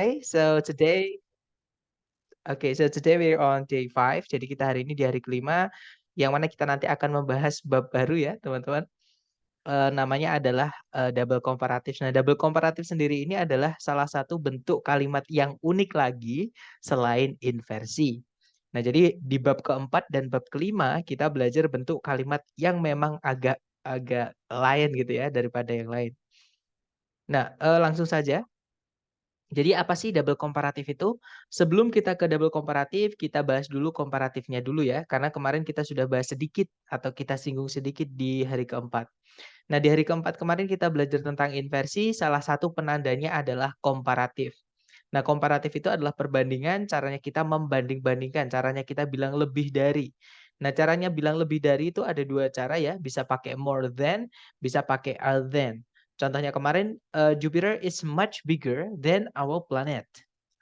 Hi, so today we're on day 5. Jadi kita hari ini di hari kelima, yang mana kita nanti akan membahas bab baru ya, teman-teman. Namanya adalah double comparative. Nah, double comparative sendiri ini adalah salah satu bentuk kalimat yang unik lagi selain inversi. Nah, jadi di bab keempat dan bab kelima kita belajar bentuk kalimat yang memang agak agak lain gitu ya daripada yang lain. Nah, langsung saja. Jadi apa sih double komparatif itu? Sebelum kita ke double komparatif, kita bahas dulu komparatifnya dulu ya. Karena kemarin kita sudah bahas sedikit atau kita singgung sedikit di hari keempat. Nah, di hari keempat kemarin kita belajar tentang inversi, salah satu penandanya adalah komparatif. Nah, komparatif itu adalah perbandingan, caranya kita membanding-bandingkan, caranya kita bilang lebih dari. Nah, caranya bilang lebih dari itu ada dua cara ya, bisa pakai more than, bisa pakai are than. Contohnya kemarin, Jupiter is much bigger than our planet.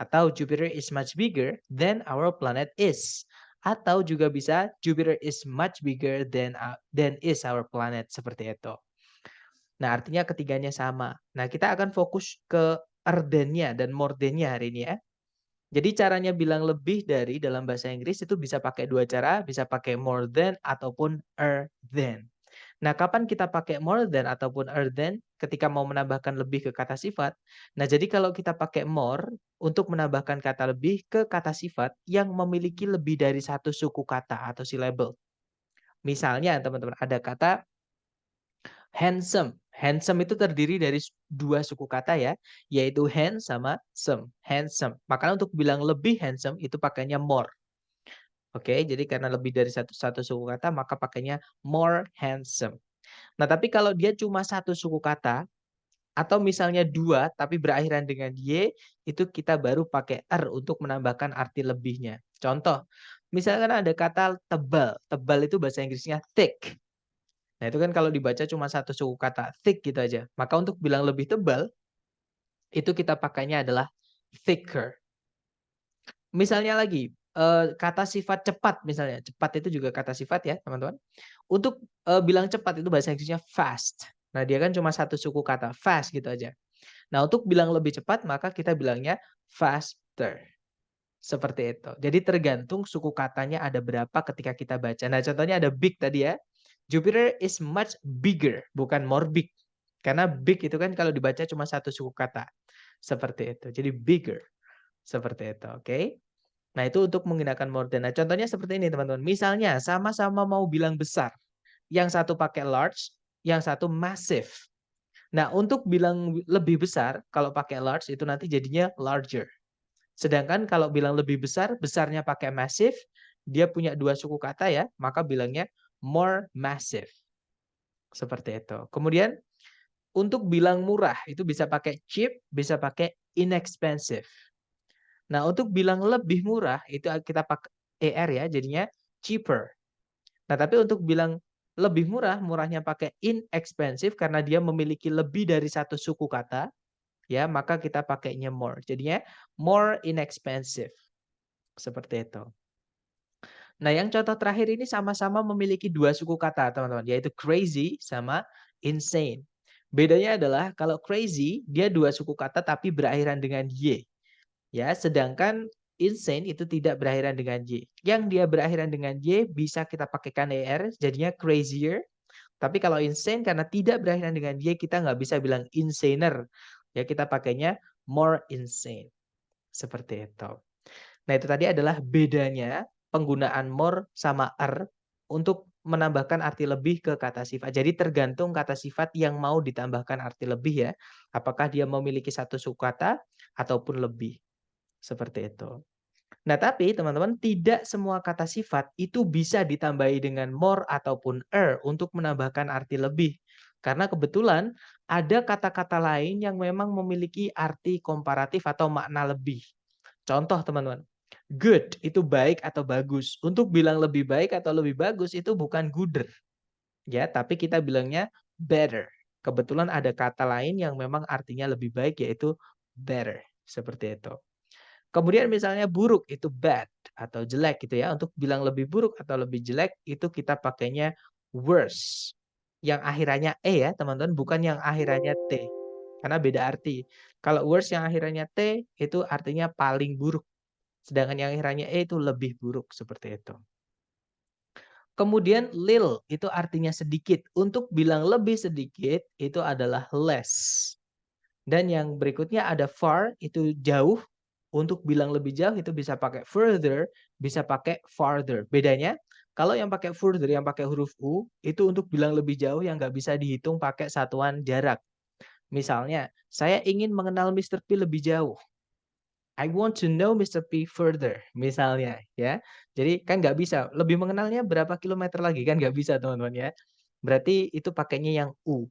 Atau Jupiter is much bigger than our planet is. Atau juga bisa Jupiter is much bigger than is our planet, seperti itu. Nah, artinya ketiganya sama. Nah, kita akan fokus ke are than-nya dan more than-nya hari ini ya. Jadi caranya bilang lebih dari dalam bahasa Inggris itu bisa pakai dua cara, bisa pakai more than ataupun are than. Nah, kapan kita pakai more than ataupun are than? Ketika mau menambahkan lebih ke kata sifat. Nah, jadi kalau kita pakai more untuk menambahkan kata lebih ke kata sifat yang memiliki lebih dari satu suku kata atau syllable. Misalnya, teman-teman, ada kata handsome. Handsome itu terdiri dari dua suku kata ya, yaitu hand sama some. Handsome. Makanya untuk bilang lebih handsome itu pakainya more. Oke, jadi karena lebih dari satu suku kata maka pakainya more handsome. Nah, tapi kalau dia cuma satu suku kata atau misalnya dua tapi berakhiran dengan y, itu kita baru pakai er untuk menambahkan arti lebihnya. Contoh, misalkan ada kata tebal. Tebal itu bahasa Inggrisnya thick. Nah, itu kan kalau dibaca cuma satu suku kata, thick gitu aja. Maka untuk bilang lebih tebal, itu kita pakainya adalah thicker. Misalnya lagi, kata sifat cepat misalnya. Cepat itu juga kata sifat ya, teman-teman. Untuk bilang cepat itu bahasa Inggrisnya fast. Nah, dia kan cuma satu suku kata, fast gitu aja. Nah, untuk bilang lebih cepat, maka kita bilangnya faster. Seperti itu. Jadi tergantung suku katanya ada berapa ketika kita baca. Nah, contohnya ada big tadi ya. Jupiter is much bigger, bukan more big. Karena big itu kan kalau dibaca cuma satu suku kata. Seperti itu. Jadi bigger. Seperti itu, oke? Nah, itu untuk menggunakan more than. Nah, contohnya seperti ini, teman-teman. Misalnya sama-sama mau bilang besar. Yang satu pakai large, yang satu massive. Nah, untuk bilang lebih besar, kalau pakai large itu nanti jadinya larger. Sedangkan kalau bilang lebih besar, besarnya pakai massive, dia punya dua suku kata ya, maka bilangnya more massive. Seperti itu. Kemudian untuk bilang murah itu bisa pakai cheap, bisa pakai inexpensive. Nah, untuk bilang lebih murah itu kita pakai er ya, jadinya cheaper. Nah, tapi untuk bilang lebih murah, murahnya pakai inexpensive karena dia memiliki lebih dari satu suku kata, ya, maka kita pakainya more. Jadinya more inexpensive. Seperti itu. Nah, yang contoh terakhir ini sama-sama memiliki dua suku kata, teman-teman, yaitu crazy sama insane. Bedanya adalah kalau crazy dia dua suku kata tapi berakhiran dengan y. Ya, sedangkan insane itu tidak berakhiran dengan y. Yang dia berakhiran dengan y bisa kita pakaikan er jadinya crazier. Tapi kalau insane karena tidak berakhiran dengan y kita nggak bisa bilang insaner. Ya, kita pakainya more insane. Seperti itu. Nah, itu tadi adalah bedanya penggunaan more sama er untuk menambahkan arti lebih ke kata sifat. Jadi tergantung kata sifat yang mau ditambahkan arti lebih ya. Apakah dia memiliki satu suku kata ataupun lebih. Seperti itu. Nah, tapi teman-teman tidak semua kata sifat itu bisa ditambahi dengan more ataupun er untuk menambahkan arti lebih. Karena kebetulan ada kata-kata lain yang memang memiliki arti komparatif atau makna lebih. Contoh teman-teman, good itu baik atau bagus. Untuk bilang lebih baik atau lebih bagus itu bukan gooder. Ya, tapi kita bilangnya better. Kebetulan ada kata lain yang memang artinya lebih baik yaitu better. Seperti itu. Kemudian misalnya buruk itu bad atau jelek gitu ya. Untuk bilang lebih buruk atau lebih jelek itu kita pakainya worse. Yang akhirannya e ya teman-teman, bukan yang akhirannya t. Karena beda arti. Kalau worst yang akhirannya T itu artinya paling buruk. Sedangkan yang akhirannya E itu lebih buruk seperti itu. Kemudian lil itu artinya sedikit. Untuk bilang lebih sedikit itu adalah less. Dan yang berikutnya ada far itu jauh. Untuk bilang lebih jauh itu bisa pakai further, bisa pakai farther. Bedanya kalau yang pakai further yang pakai huruf U itu untuk bilang lebih jauh yang nggak bisa dihitung pakai satuan jarak. Misalnya, saya ingin mengenal Mr. P lebih jauh. I want to know Mr. P further, misalnya ya. Jadi kan nggak bisa, lebih mengenalnya berapa kilometer lagi kan nggak bisa teman-teman ya. Berarti itu pakainya yang U.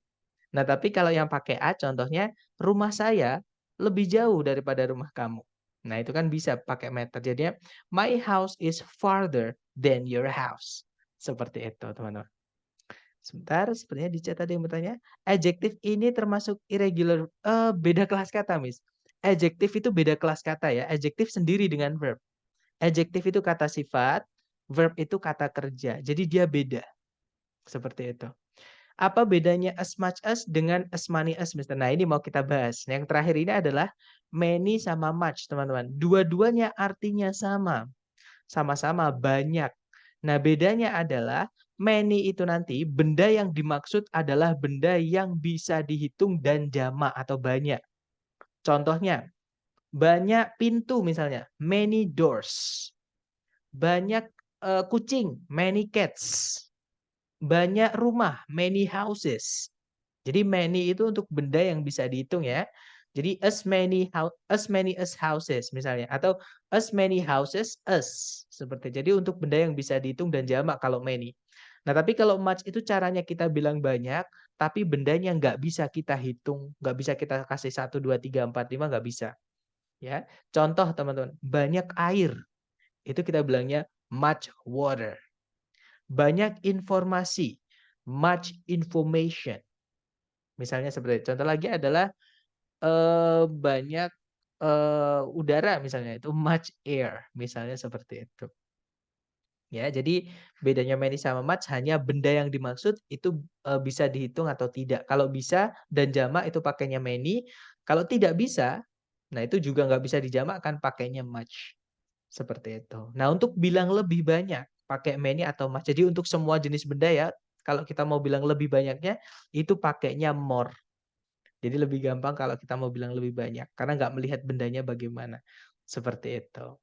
Nah tapi kalau yang pakai A contohnya, rumah saya lebih jauh daripada rumah kamu. Nah itu kan bisa pakai meter. Jadinya my house is farther than your house. Seperti itu teman-teman. Sebentar, sepertinya di chat ada yang bertanya. Adjektif ini termasuk irregular. Beda kelas kata, Miss. Adjektif itu beda kelas kata ya. Adjektif sendiri dengan verb. Adjektif itu kata sifat, verb itu kata kerja. Jadi dia beda. Seperti itu. Apa bedanya as much as dengan as many as, Mister? Nah, ini mau kita bahas. Yang terakhir ini adalah many sama much, teman-teman. Dua-duanya artinya sama. Sama-sama banyak. Nah, bedanya adalah many itu nanti benda yang dimaksud adalah benda yang bisa dihitung dan jamak atau banyak. Contohnya, banyak pintu misalnya, many doors. Banyak kucing, many cats. Banyak rumah, many houses. Jadi many itu untuk benda yang bisa dihitung ya. Jadi as many as houses misalnya atau as many houses as seperti. Jadi untuk benda yang bisa dihitung dan jamak kalau many. Nah, tapi kalau much itu caranya kita bilang banyak, tapi bendanya nggak bisa kita hitung, nggak bisa kita kasih 1, 2, 3, 4, 5 nggak bisa. Ya, contoh teman-teman, banyak air itu kita bilangnya much water. Banyak informasi, much information. Misalnya seperti itu. Contoh lagi adalah banyak udara misalnya itu much air, misalnya seperti itu. Ya, jadi bedanya many sama much hanya benda yang dimaksud itu bisa dihitung atau tidak. Kalau bisa dan jamak itu pakainya many, kalau tidak bisa, nah itu juga nggak bisa dijamakkan pakainya much. Seperti itu. Nah, untuk bilang lebih banyak pakai many atau much. Jadi untuk semua jenis benda ya, kalau kita mau bilang lebih banyaknya itu pakainya more. Jadi lebih gampang kalau kita mau bilang lebih banyak karena nggak melihat bendanya bagaimana. Seperti itu.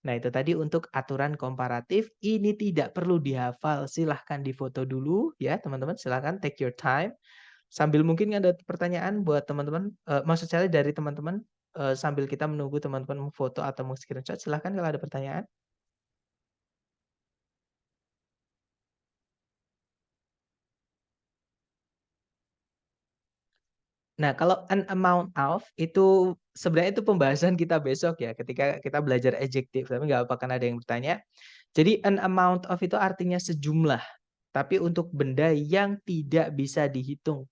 Nah, itu tadi untuk aturan komparatif. Ini tidak perlu dihafal. Silahkan difoto dulu ya, teman-teman. Silahkan take your time. Sambil mungkin ada pertanyaan buat teman-teman, maksud saya dari teman-teman, sambil kita menunggu teman-teman foto atau screenshot, silahkan kalau ada pertanyaan. Nah, kalau an amount of itu sebenarnya itu pembahasan kita besok ya, ketika kita belajar adjektif, tapi nggak apa-apa karena ada yang bertanya. Jadi an amount of itu artinya sejumlah, tapi untuk benda yang tidak bisa dihitung.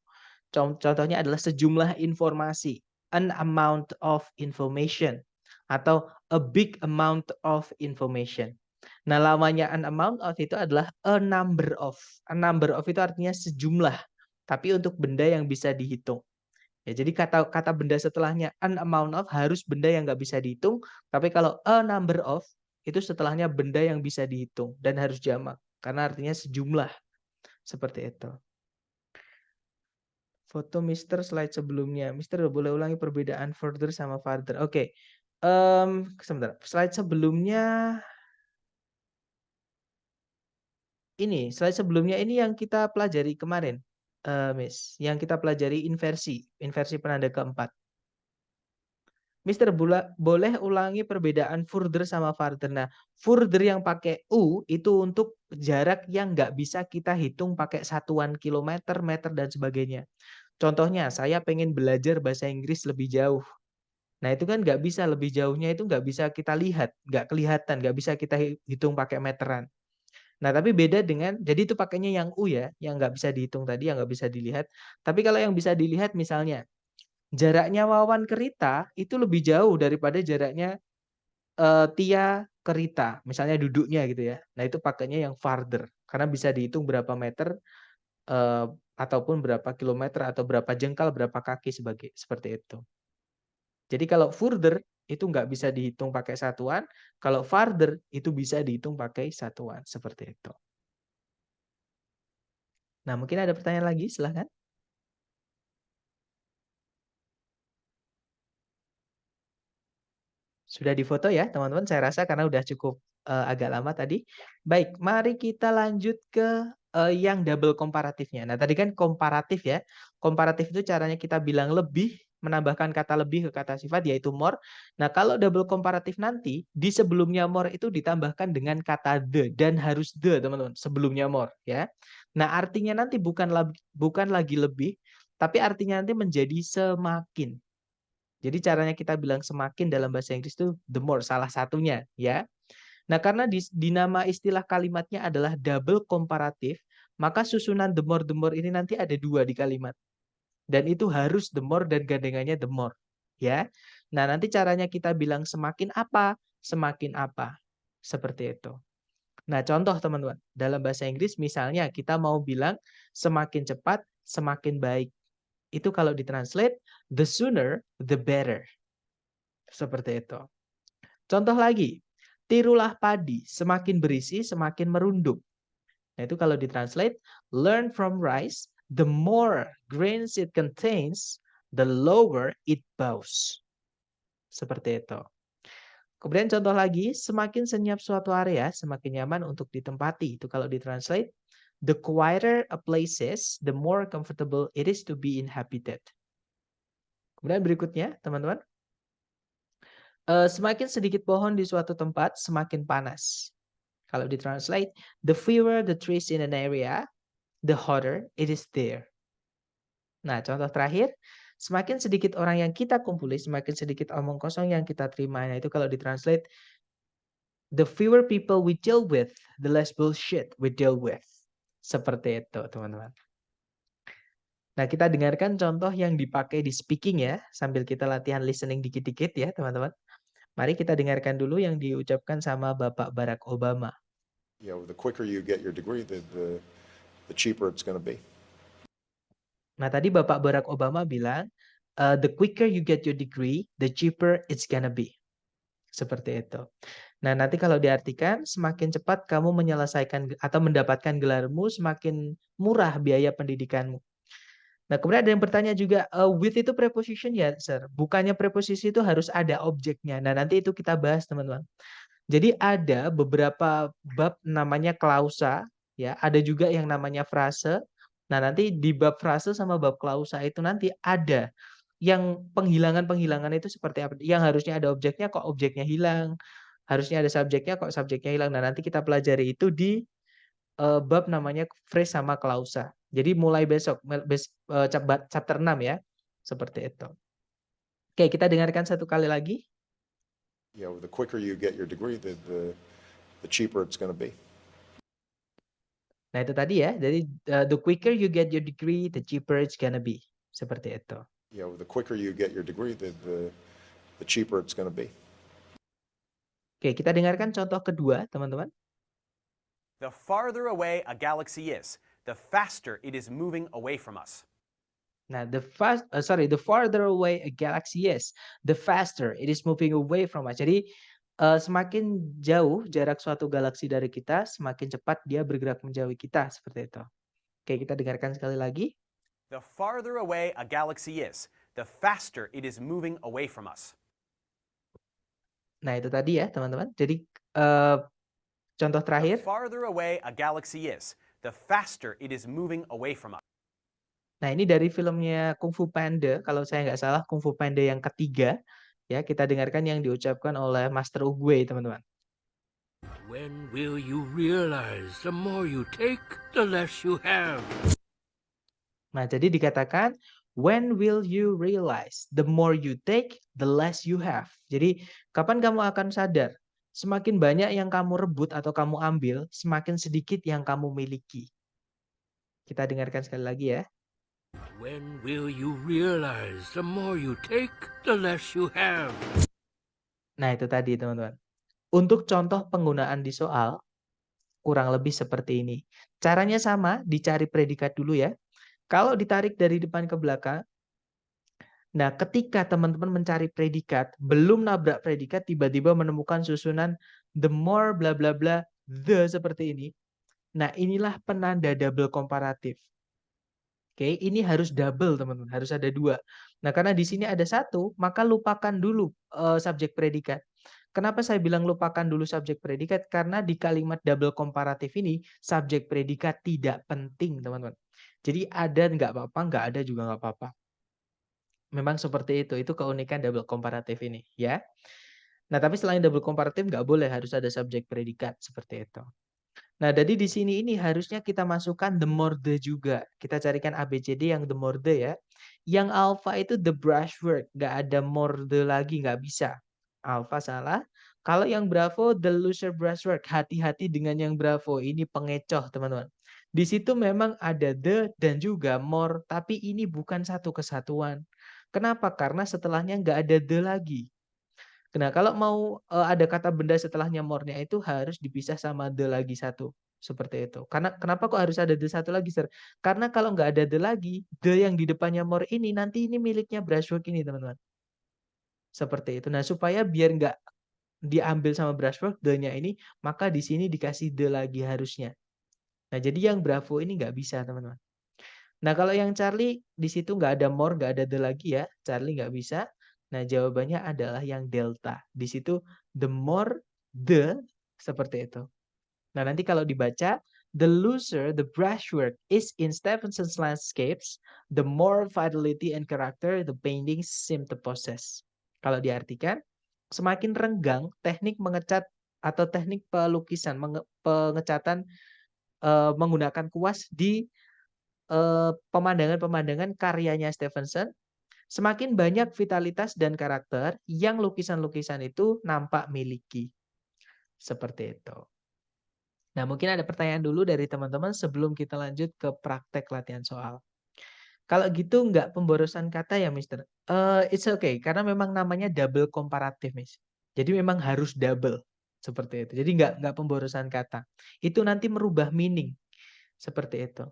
Contohnya adalah sejumlah informasi, an amount of information, atau a big amount of information. Nah, lamanya an amount of itu adalah a number of. A number of itu artinya sejumlah, tapi untuk benda yang bisa dihitung. Ya, jadi kata benda setelahnya an amount of harus benda yang nggak bisa dihitung, tapi kalau a number of itu setelahnya benda yang bisa dihitung dan harus jamak karena artinya sejumlah seperti itu. Foto Mister slide sebelumnya. Mister boleh ulangi perbedaan further sama farther. Oke. Sebentar. Slide sebelumnya slide sebelumnya ini yang kita pelajari kemarin, Miss. Yang kita pelajari inversi penanda keempat. Mister, boleh ulangi perbedaan further sama farther. Nah, further yang pakai U itu untuk jarak yang nggak bisa kita hitung pakai satuan kilometer, meter, dan sebagainya. Contohnya, saya pengen belajar bahasa Inggris lebih jauh. Nah, itu kan nggak bisa, lebih jauhnya itu nggak bisa kita lihat, nggak kelihatan, nggak bisa kita hitung pakai meteran. Nah, tapi beda dengan, jadi itu pakainya yang U ya, yang nggak bisa dihitung tadi, yang nggak bisa dilihat. Tapi kalau yang bisa dilihat misalnya, jaraknya Wawan ke Rita itu lebih jauh daripada jaraknya Tia ke Rita, misalnya duduknya gitu ya. Nah, itu pakainya yang farther, karena bisa dihitung berapa meter ataupun berapa kilometer atau berapa jengkal, berapa kaki seperti itu. Jadi kalau further itu nggak bisa dihitung pakai satuan, kalau farther itu bisa dihitung pakai satuan, seperti itu. Nah, mungkin ada pertanyaan lagi, silahkan. Sudah difoto ya teman-teman, saya rasa karena udah cukup agak lama tadi. Baik, mari kita lanjut ke yang double komparatifnya. Nah, tadi kan komparatif ya. Komparatif itu caranya kita bilang lebih, menambahkan kata lebih ke kata sifat yaitu more. Nah, kalau double komparatif nanti di sebelumnya more itu ditambahkan dengan kata the dan harus the, teman-teman, sebelumnya more ya. Nah, artinya nanti bukan lagi lebih, tapi artinya nanti menjadi semakin. Jadi caranya kita bilang semakin dalam bahasa Inggris itu the more, salah satunya ya. Nah, karena di nama istilah kalimatnya adalah double komparatif, maka susunan the more ini nanti ada dua di kalimat. Dan itu harus the more dan gandengannya the more. Ya. Nah, nanti caranya kita bilang semakin apa? Semakin apa? Seperti itu. Nah, contoh teman-teman, dalam bahasa Inggris misalnya kita mau bilang semakin cepat, semakin baik. Itu kalau ditranslate, the sooner, the better. Seperti itu. Contoh lagi, tirulah padi, semakin berisi, semakin merunduk. Nah, itu kalau ditranslate, learn from rice, the more grains it contains, the lower it bows. Seperti itu. Kemudian contoh lagi, semakin senyap suatu area, semakin nyaman untuk ditempati. Itu kalau ditranslate, the quieter a place is, the more comfortable it is to be inhabited. Kemudian berikutnya, teman-teman. Semakin sedikit pohon di suatu tempat, semakin panas. Kalau ditranslate, the fewer the trees in an area, the hotter it is there. Nah, contoh terakhir, semakin sedikit orang yang kita kumpuli, semakin sedikit omong kosong yang kita terima. Nah, itu kalau ditranslate, the fewer people we deal with, the less bullshit we deal with. Seperti itu, teman-teman. Nah, kita dengarkan contoh yang dipakai di speaking ya, sambil kita latihan listening dikit-dikit ya, teman-teman. Mari kita dengarkan dulu yang diucapkan sama Bapak Barack Obama. The quicker you get your degree, the cheaper it's going to be. Nah, tadi Bapak Barack Obama bilang, the quicker you get your degree, the cheaper it's gonna be. Seperti itu. Nah, nanti kalau diartikan, semakin cepat kamu menyelesaikan atau mendapatkan gelarmu, semakin murah biaya pendidikanmu. Nah, kemudian ada yang bertanya juga, with itu preposition ya, sir? Bukannya preposisi itu harus ada objeknya. Nah, nanti itu kita bahas, teman-teman. Jadi ada beberapa bab namanya klausa, ya. Ada juga yang namanya frase. Nah, nanti di bab frase sama bab klausa itu nanti ada yang penghilangan-penghilangan itu seperti apa. Yang harusnya ada objeknya kok objeknya hilang. Harusnya ada subjeknya kok subjeknya hilang. Nah, nanti kita pelajari itu di bab namanya phrase sama klausa. Jadi mulai besok, chapter 6 ya. Seperti itu. Oke, kita dengarkan satu kali lagi. The quicker you get your degree, the cheaper it's going to be. Nah, itu tadi ya. Jadi the quicker you get your degree, the cheaper it's gonna be. Seperti itu. The quicker you get your degree, the cheaper it's going to be. Oke, kita dengarkan contoh kedua, teman-teman. The farther away a galaxy is, the faster it is moving away from us. Nah, the farther away a galaxy is, the faster it is moving away from us. Jadi semakin jauh jarak suatu galaksi dari kita, semakin cepat dia bergerak menjauhi kita, seperti itu. Oke, kita dengarkan sekali lagi. The farther away a galaxy is, the faster it is moving away from us. Nah, itu tadi ya, teman-teman. Jadi contoh terakhir. The farther away a galaxy is, the faster it is moving away from us. Nah, ini dari filmnya Kung Fu Panda, kalau saya nggak salah Kung Fu Panda yang ketiga. Ya, kita dengarkan yang diucapkan oleh Master Oogway, teman-teman. When will you realize the more you take, the less you have? Nah, jadi dikatakan, when will you realize the more you take, the less you have. Jadi, kapan kamu akan sadar? Semakin banyak yang kamu rebut atau kamu ambil, semakin sedikit yang kamu miliki. Kita dengarkan sekali lagi ya. When will you realize the more you take, the less you have? Nah, itu tadi, teman-teman. Untuk contoh penggunaan di soal, kurang lebih seperti ini. Caranya sama, dicari predikat dulu ya. Kalau ditarik dari depan ke belakang, Nah, ketika teman-teman mencari predikat, belum nabrak predikat, tiba-tiba menemukan susunan the more bla bla bla the seperti ini. Nah, inilah penanda double komparatif. Oke, ini harus double teman-teman, harus ada 2. Nah, karena di sini ada 1, maka lupakan dulu subjek predikat. Kenapa saya bilang lupakan dulu subjek predikat? Karena di kalimat double komparatif ini subjek predikat tidak penting, teman-teman. Jadi ada nggak apa-apa, nggak ada juga nggak apa-apa. Memang seperti itu keunikan double komparatif ini, ya. Nah, tapi selain double komparatif nggak boleh harus ada subjek predikat seperti itu. Nah, jadi di sini ini harusnya kita masukkan the more the juga. Kita carikan ABCD yang the more the ya. Yang alpha itu the brushwork, nggak ada more the lagi, nggak bisa. Alpha salah. Kalau yang bravo the loser brushwork, hati-hati dengan yang bravo, ini pengecoh teman-teman. Di situ memang ada the dan juga more, tapi ini bukan satu kesatuan. Kenapa? Karena setelahnya nggak ada the lagi. Nah, kalau mau ada kata benda setelahnya more-nya itu harus dipisah sama the lagi satu. Seperti itu. Karena kenapa kok harus ada the satu lagi, Sir? Karena kalau nggak ada the lagi, the yang di depannya more ini nanti ini miliknya brushwork ini, teman-teman. Seperti itu. Nah, supaya biar nggak diambil sama brushwork, the-nya ini, maka di sini dikasih the lagi harusnya. Nah, jadi yang bravo ini nggak bisa, teman-teman. Nah, kalau yang Charlie di situ nggak ada more, nggak ada the lagi ya. Charlie nggak bisa. Nah, jawabannya adalah yang delta. Di situ the more the seperti itu. Nah, nanti kalau dibaca the loser the brushwork is in Stephenson's landscapes, the more fidelity and character the paintings seem to possess. Kalau diartikan, semakin renggang teknik mengecat atau teknik pelukisan, pengecatan menggunakan kuas di pemandangan-pemandangan karyanya Stephenson, semakin banyak vitalitas dan karakter yang lukisan-lukisan itu nampak miliki. Seperti itu. Nah, mungkin ada pertanyaan dulu dari teman-teman sebelum kita lanjut ke praktek latihan soal. Kalau gitu nggak pemborosan kata ya, Mister? It's okay, karena memang namanya double komparatif, Miss. Jadi memang harus double. Seperti itu. Jadi nggak pemborosan kata. Itu nanti merubah meaning. Seperti itu.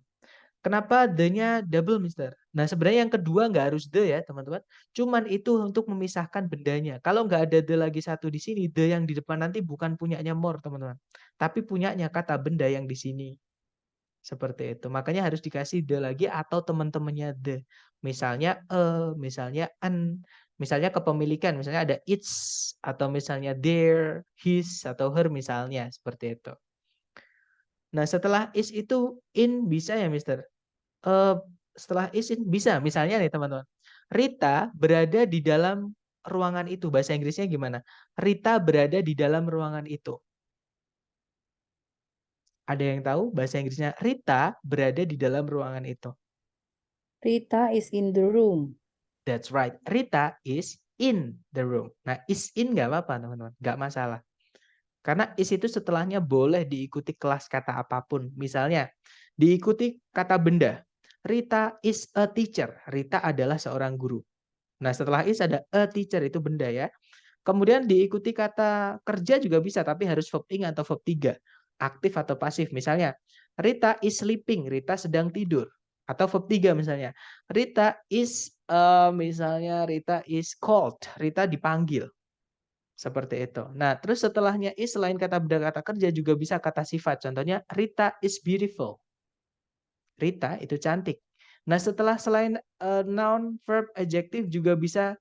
Kenapa the-nya double, Mister? Nah, sebenarnya yang kedua nggak harus the ya, teman-teman. Cuman itu untuk memisahkan bendanya. Kalau nggak ada the lagi satu di sini, the yang di depan nanti bukan punyanya more, teman-teman. Tapi punyanya kata benda yang di sini. Seperti itu. Makanya harus dikasih the lagi atau teman-temannya the. Misalnya misalnya an, misalnya kepemilikan, misalnya ada its, atau misalnya their, his, atau her misalnya. Seperti itu. Nah, setelah is itu in bisa ya, Mister? Setelah is in bisa. Misalnya nih, teman-teman. Rita berada di dalam ruangan itu. Bahasa Inggrisnya gimana? Rita berada di dalam ruangan itu. Ada yang tahu bahasa Inggrisnya? Rita berada di dalam ruangan itu. Rita is in the room. That's right. Rita is in the room. Nah, is in nggak apa-apa, teman-teman. Nggak masalah. Karena is itu setelahnya boleh diikuti kelas kata apapun. Misalnya, diikuti kata benda. Rita is a teacher. Rita adalah seorang guru. Nah, setelah is ada a teacher, itu benda ya. Kemudian diikuti kata kerja juga bisa, tapi harus verb ing atau verb 3. Aktif atau pasif. Misalnya, Rita is sleeping. Rita sedang tidur. Atau verb 3 misalnya. Rita is, misalnya Rita is called. Rita dipanggil. Seperti itu. Nah, terus setelahnya is selain kata benda kata kerja juga bisa kata sifat. Contohnya Rita is beautiful. Rita itu cantik. Nah, setelah selain noun, verb, adjective juga bisa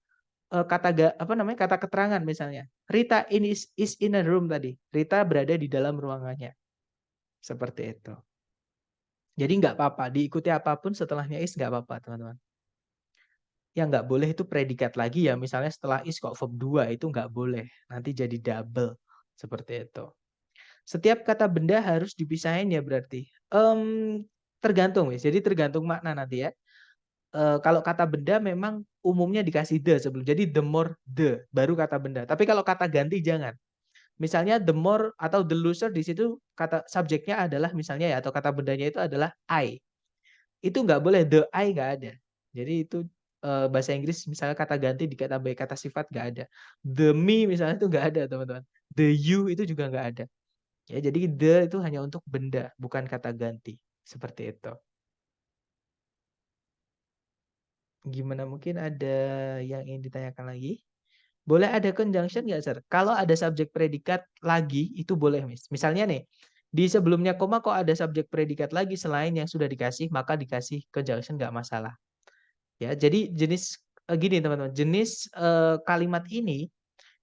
kata keterangan misalnya. Rita is in a room tadi. Rita berada di dalam ruangannya. Seperti itu. Jadi nggak apa-apa, diikuti apapun setelahnya is nggak apa-apa, teman-teman. Yang nggak boleh itu predikat lagi ya. Misalnya setelah is kok verb 2 itu nggak boleh. Nanti jadi double. Seperti itu. Setiap kata benda harus dipisahin ya berarti. Tergantung, Miss. Jadi tergantung makna nanti ya. Kalau kata benda memang umumnya dikasih the sebelum. Jadi the more the baru kata benda. Tapi kalau kata ganti jangan. Misalnya the more atau the loser di situ kata subjeknya adalah misalnya ya atau kata bendanya itu adalah I. Itu nggak boleh, the I nggak ada. Jadi itu bahasa Inggris misalnya kata ganti ditambahin kata sifat nggak ada. The me misalnya itu nggak ada, teman-teman. The you itu juga nggak ada. Ya, jadi the itu hanya untuk benda, bukan kata ganti. Seperti itu. Gimana, mungkin ada yang ingin ditanyakan lagi? Boleh ada conjunction nggak, Sir? Kalau ada subjek predikat lagi, itu boleh, Miss. Misalnya nih, di sebelumnya koma kok ada subjek predikat lagi selain yang sudah dikasih, maka dikasih conjunction nggak masalah. Ya, jadi jenis gini teman-teman, jenis kalimat ini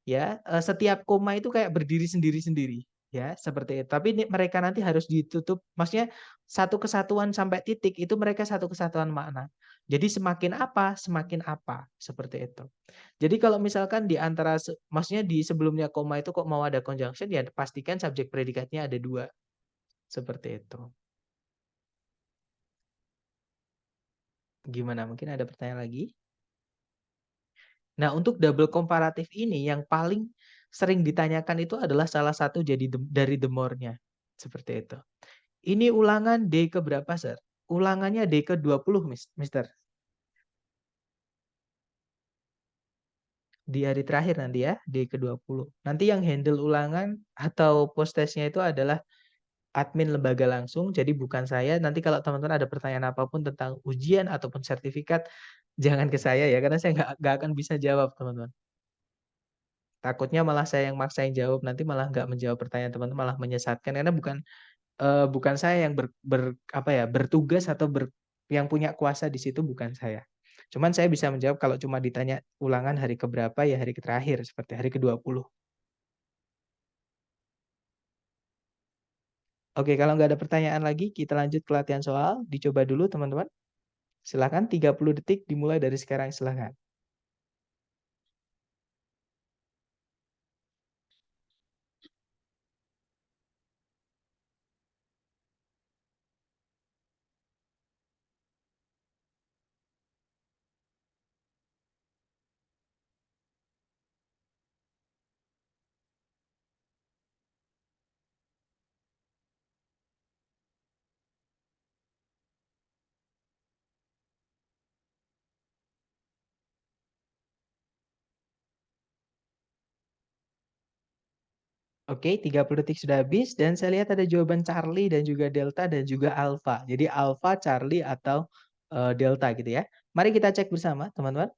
ya setiap koma itu kayak berdiri sendiri-sendiri ya seperti itu. Tapi mereka nanti harus ditutup, maksudnya satu kesatuan sampai titik itu mereka satu kesatuan makna. Jadi semakin apa seperti itu. Jadi kalau misalkan di antara maksudnya di sebelumnya koma itu kok mau ada conjunction ya pastikan subjek predikatnya ada dua seperti itu. Gimana? Mungkin ada pertanyaan lagi? Nah, untuk double komparatif ini yang paling sering ditanyakan itu adalah salah satu dari the more-nya. Seperti itu. Ini ulangan D ke berapa, Sir? Ulangannya D ke 20, Mister. Di hari terakhir nanti ya, D ke 20. Nanti yang handle ulangan atau post testnya itu adalah admin lembaga langsung, jadi bukan saya. Nanti kalau teman-teman ada pertanyaan apapun tentang ujian ataupun sertifikat, jangan ke saya ya, karena saya nggak akan bisa jawab, teman-teman. Takutnya malah saya yang maksain jawab, nanti malah nggak menjawab pertanyaan teman-teman, malah menyesatkan. Karena bukan saya yang bertugas atau yang punya kuasa di situ, bukan saya. Cuman saya bisa menjawab kalau cuma ditanya ulangan hari keberapa, ya hari terakhir, seperti hari ke-20. Oke, kalau nggak ada pertanyaan lagi, kita lanjut ke latihan soal. Dicoba dulu teman-teman. Silakan 30 detik dimulai dari sekarang, silakan. Oke, 30 detik sudah habis dan saya lihat ada jawaban Charlie dan juga Delta dan juga Alpha. Jadi Alpha, Charlie atau Delta gitu ya. Mari kita cek bersama, teman-teman.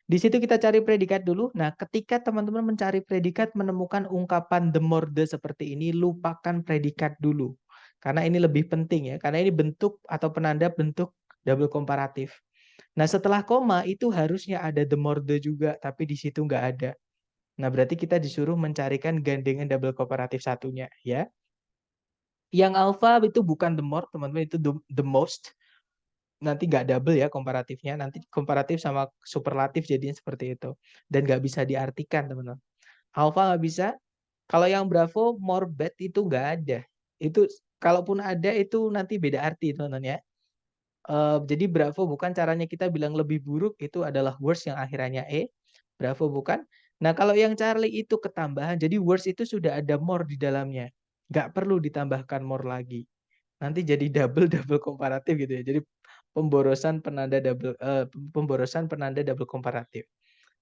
Di situ kita cari predikat dulu. Nah, ketika teman-teman mencari predikat menemukan ungkapan the more the seperti ini, lupakan predikat dulu. Karena ini lebih penting ya, karena ini bentuk atau penanda bentuk double komparatif. Nah, setelah koma itu harusnya ada the more the juga, tapi di situ nggak ada. Nah, berarti kita disuruh mencarikan gandengan double komparatif satunya ya. Yang alpha itu bukan the more, teman-teman, itu the most. Nanti nggak double ya komparatifnya, nanti komparatif sama superlatif jadinya seperti itu. Dan nggak bisa diartikan, teman-teman. Alpha nggak bisa. Kalau yang Bravo, more bad itu nggak ada. Itu kalaupun ada itu nanti beda arti, teman-teman ya. Jadi Bravo bukan, caranya kita bilang lebih buruk itu adalah worse yang akhirannya E. Bravo bukan. Nah, kalau yang Charlie itu ketambahan, jadi worse itu sudah ada more di dalamnya. Nggak perlu ditambahkan more lagi. Nanti jadi double komparatif gitu ya. Jadi pemborosan penanda double komparatif.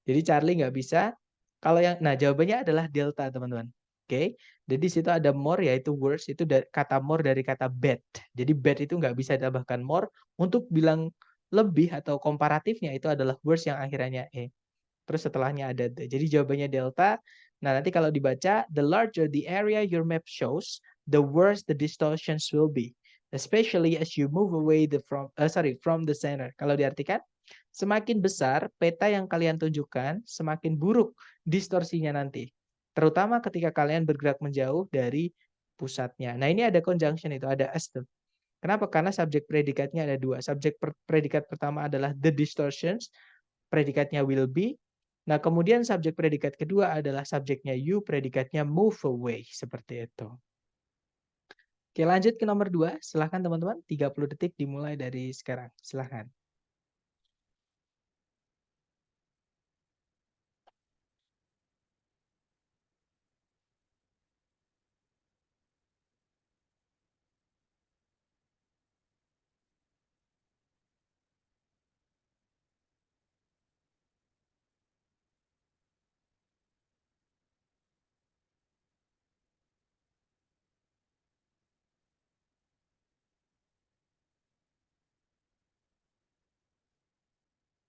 Jadi Charlie nggak bisa. Kalau jawabannya adalah delta, teman-teman. Oke. Jadi di situ ada more yaitu worse, itu kata more dari kata bad. Jadi bad itu nggak bisa ditambahkan more. Untuk bilang lebih atau komparatifnya itu adalah worse yang akhirannya E. Terus setelahnya ada the. Jadi jawabannya delta. Nah, nanti kalau dibaca, the larger the area your map shows, the worse the distortions will be, especially as you move away from the center. Kalau diartikan, semakin besar peta yang kalian tunjukkan, semakin buruk distorsinya nanti. Terutama ketika kalian bergerak menjauh dari pusatnya. Nah, ini ada conjunction itu, ada as. Kenapa? Karena subjek predikatnya ada dua. Subjek predikat pertama adalah the distortions, predikatnya will be. Nah, kemudian subjek predikat kedua adalah subjeknya you, predikatnya move away. Seperti itu. Oke, lanjut ke nomor 2. Silahkan teman-teman, 30 detik dimulai dari sekarang. Silahkan.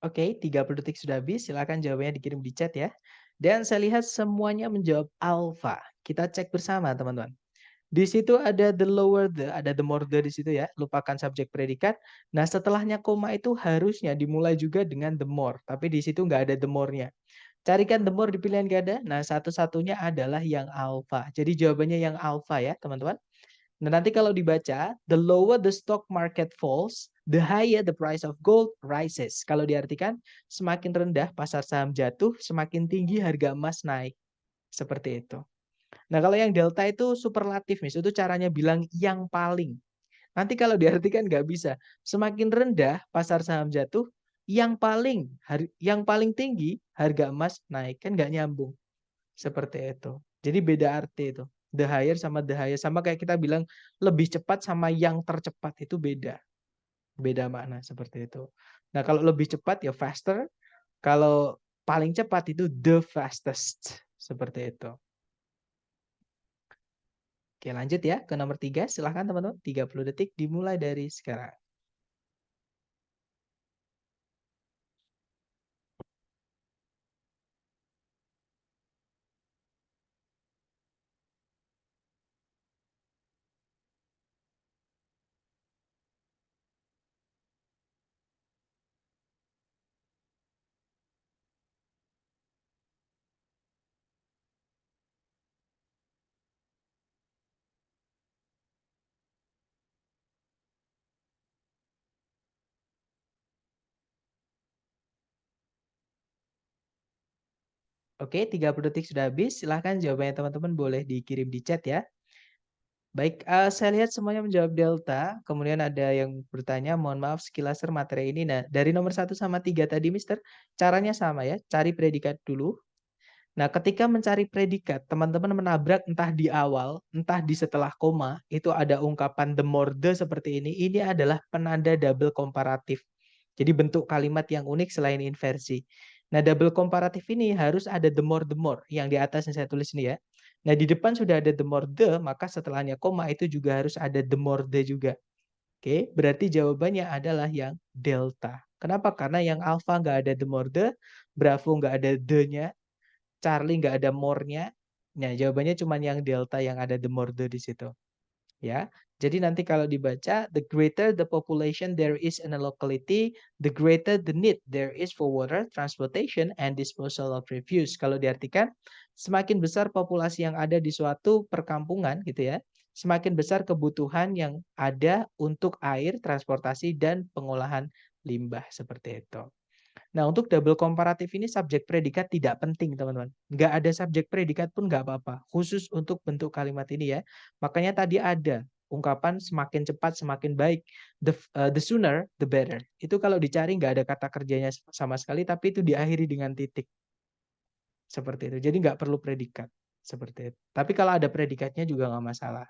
Oke, 30 detik sudah habis. Silakan jawabannya dikirim di chat ya. Dan saya lihat semuanya menjawab alpha. Kita cek bersama, teman-teman. Di situ ada the lower the, ada the more the di situ ya. Lupakan subjek predikat. Nah, setelahnya koma itu harusnya dimulai juga dengan the more. Tapi di situ nggak ada the more-nya. Carikan the more di pilihan ganda. Nah, satu-satunya adalah yang alpha. Jadi jawabannya yang alpha ya, teman-teman. Nah, nanti kalau dibaca, the lower the stock market falls, the higher the price of gold rises. Kalau diartikan, semakin rendah pasar saham jatuh, semakin tinggi harga emas naik. Seperti itu. Nah, kalau yang delta itu superlatif, Miss. Itu caranya bilang yang paling. Nanti kalau diartikan nggak bisa. Semakin rendah pasar saham jatuh, yang paling tinggi harga emas naik. Kan nggak nyambung. Seperti itu. Jadi beda arti itu. The higher sama the higher. Sama kayak kita bilang lebih cepat sama yang tercepat itu beda. Beda makna seperti itu. Nah, kalau lebih cepat ya faster. Kalau paling cepat itu the fastest. Seperti itu. Oke, lanjut ya ke nomor 3. Silahkan teman-teman. 30 detik dimulai dari sekarang. Oke, 30 detik sudah habis. Silahkan jawabannya teman-teman boleh dikirim di chat ya. Baik, saya lihat semuanya menjawab delta. Kemudian ada yang bertanya, mohon maaf sekilas materi ini. Nah, dari nomor 1 sama 3 tadi, Mister, caranya sama ya. Cari predikat dulu. Nah, ketika mencari predikat, teman-teman menabrak entah di awal, entah di setelah koma, itu ada ungkapan the more the seperti ini. Ini adalah penanda double komparatif. Jadi bentuk kalimat yang unik selain inversi. Nah, double komparatif ini harus ada the more yang di atas yang saya tulis ini ya. Nah, di depan sudah ada the more the, maka setelahnya koma itu juga harus ada the more the juga. Oke, berarti jawabannya adalah yang delta. Kenapa? Karena yang alpha nggak ada the more the, Bravo nggak ada the-nya, Charlie nggak ada more-nya. Nah, jawabannya cuma yang delta yang ada the more the di situ. Ya. Jadi nanti kalau dibaca, the greater the population there is in a locality, the greater the need there is for water, transportation, and disposal of refuse. Kalau diartikan, semakin besar populasi yang ada di suatu perkampungan gitu ya, semakin besar kebutuhan yang ada untuk air, transportasi, dan pengolahan limbah seperti itu. Nah, untuk double komparatif ini subjek predikat tidak penting, teman-teman. Nggak ada subjek predikat pun nggak apa-apa. Khusus untuk bentuk kalimat ini ya. Makanya tadi ada ungkapan semakin cepat semakin baik. The sooner the better. Itu kalau dicari nggak ada kata kerjanya sama sekali, tapi itu diakhiri dengan titik. Seperti itu. Jadi nggak perlu predikat. Seperti itu. Tapi kalau ada predikatnya juga nggak masalah.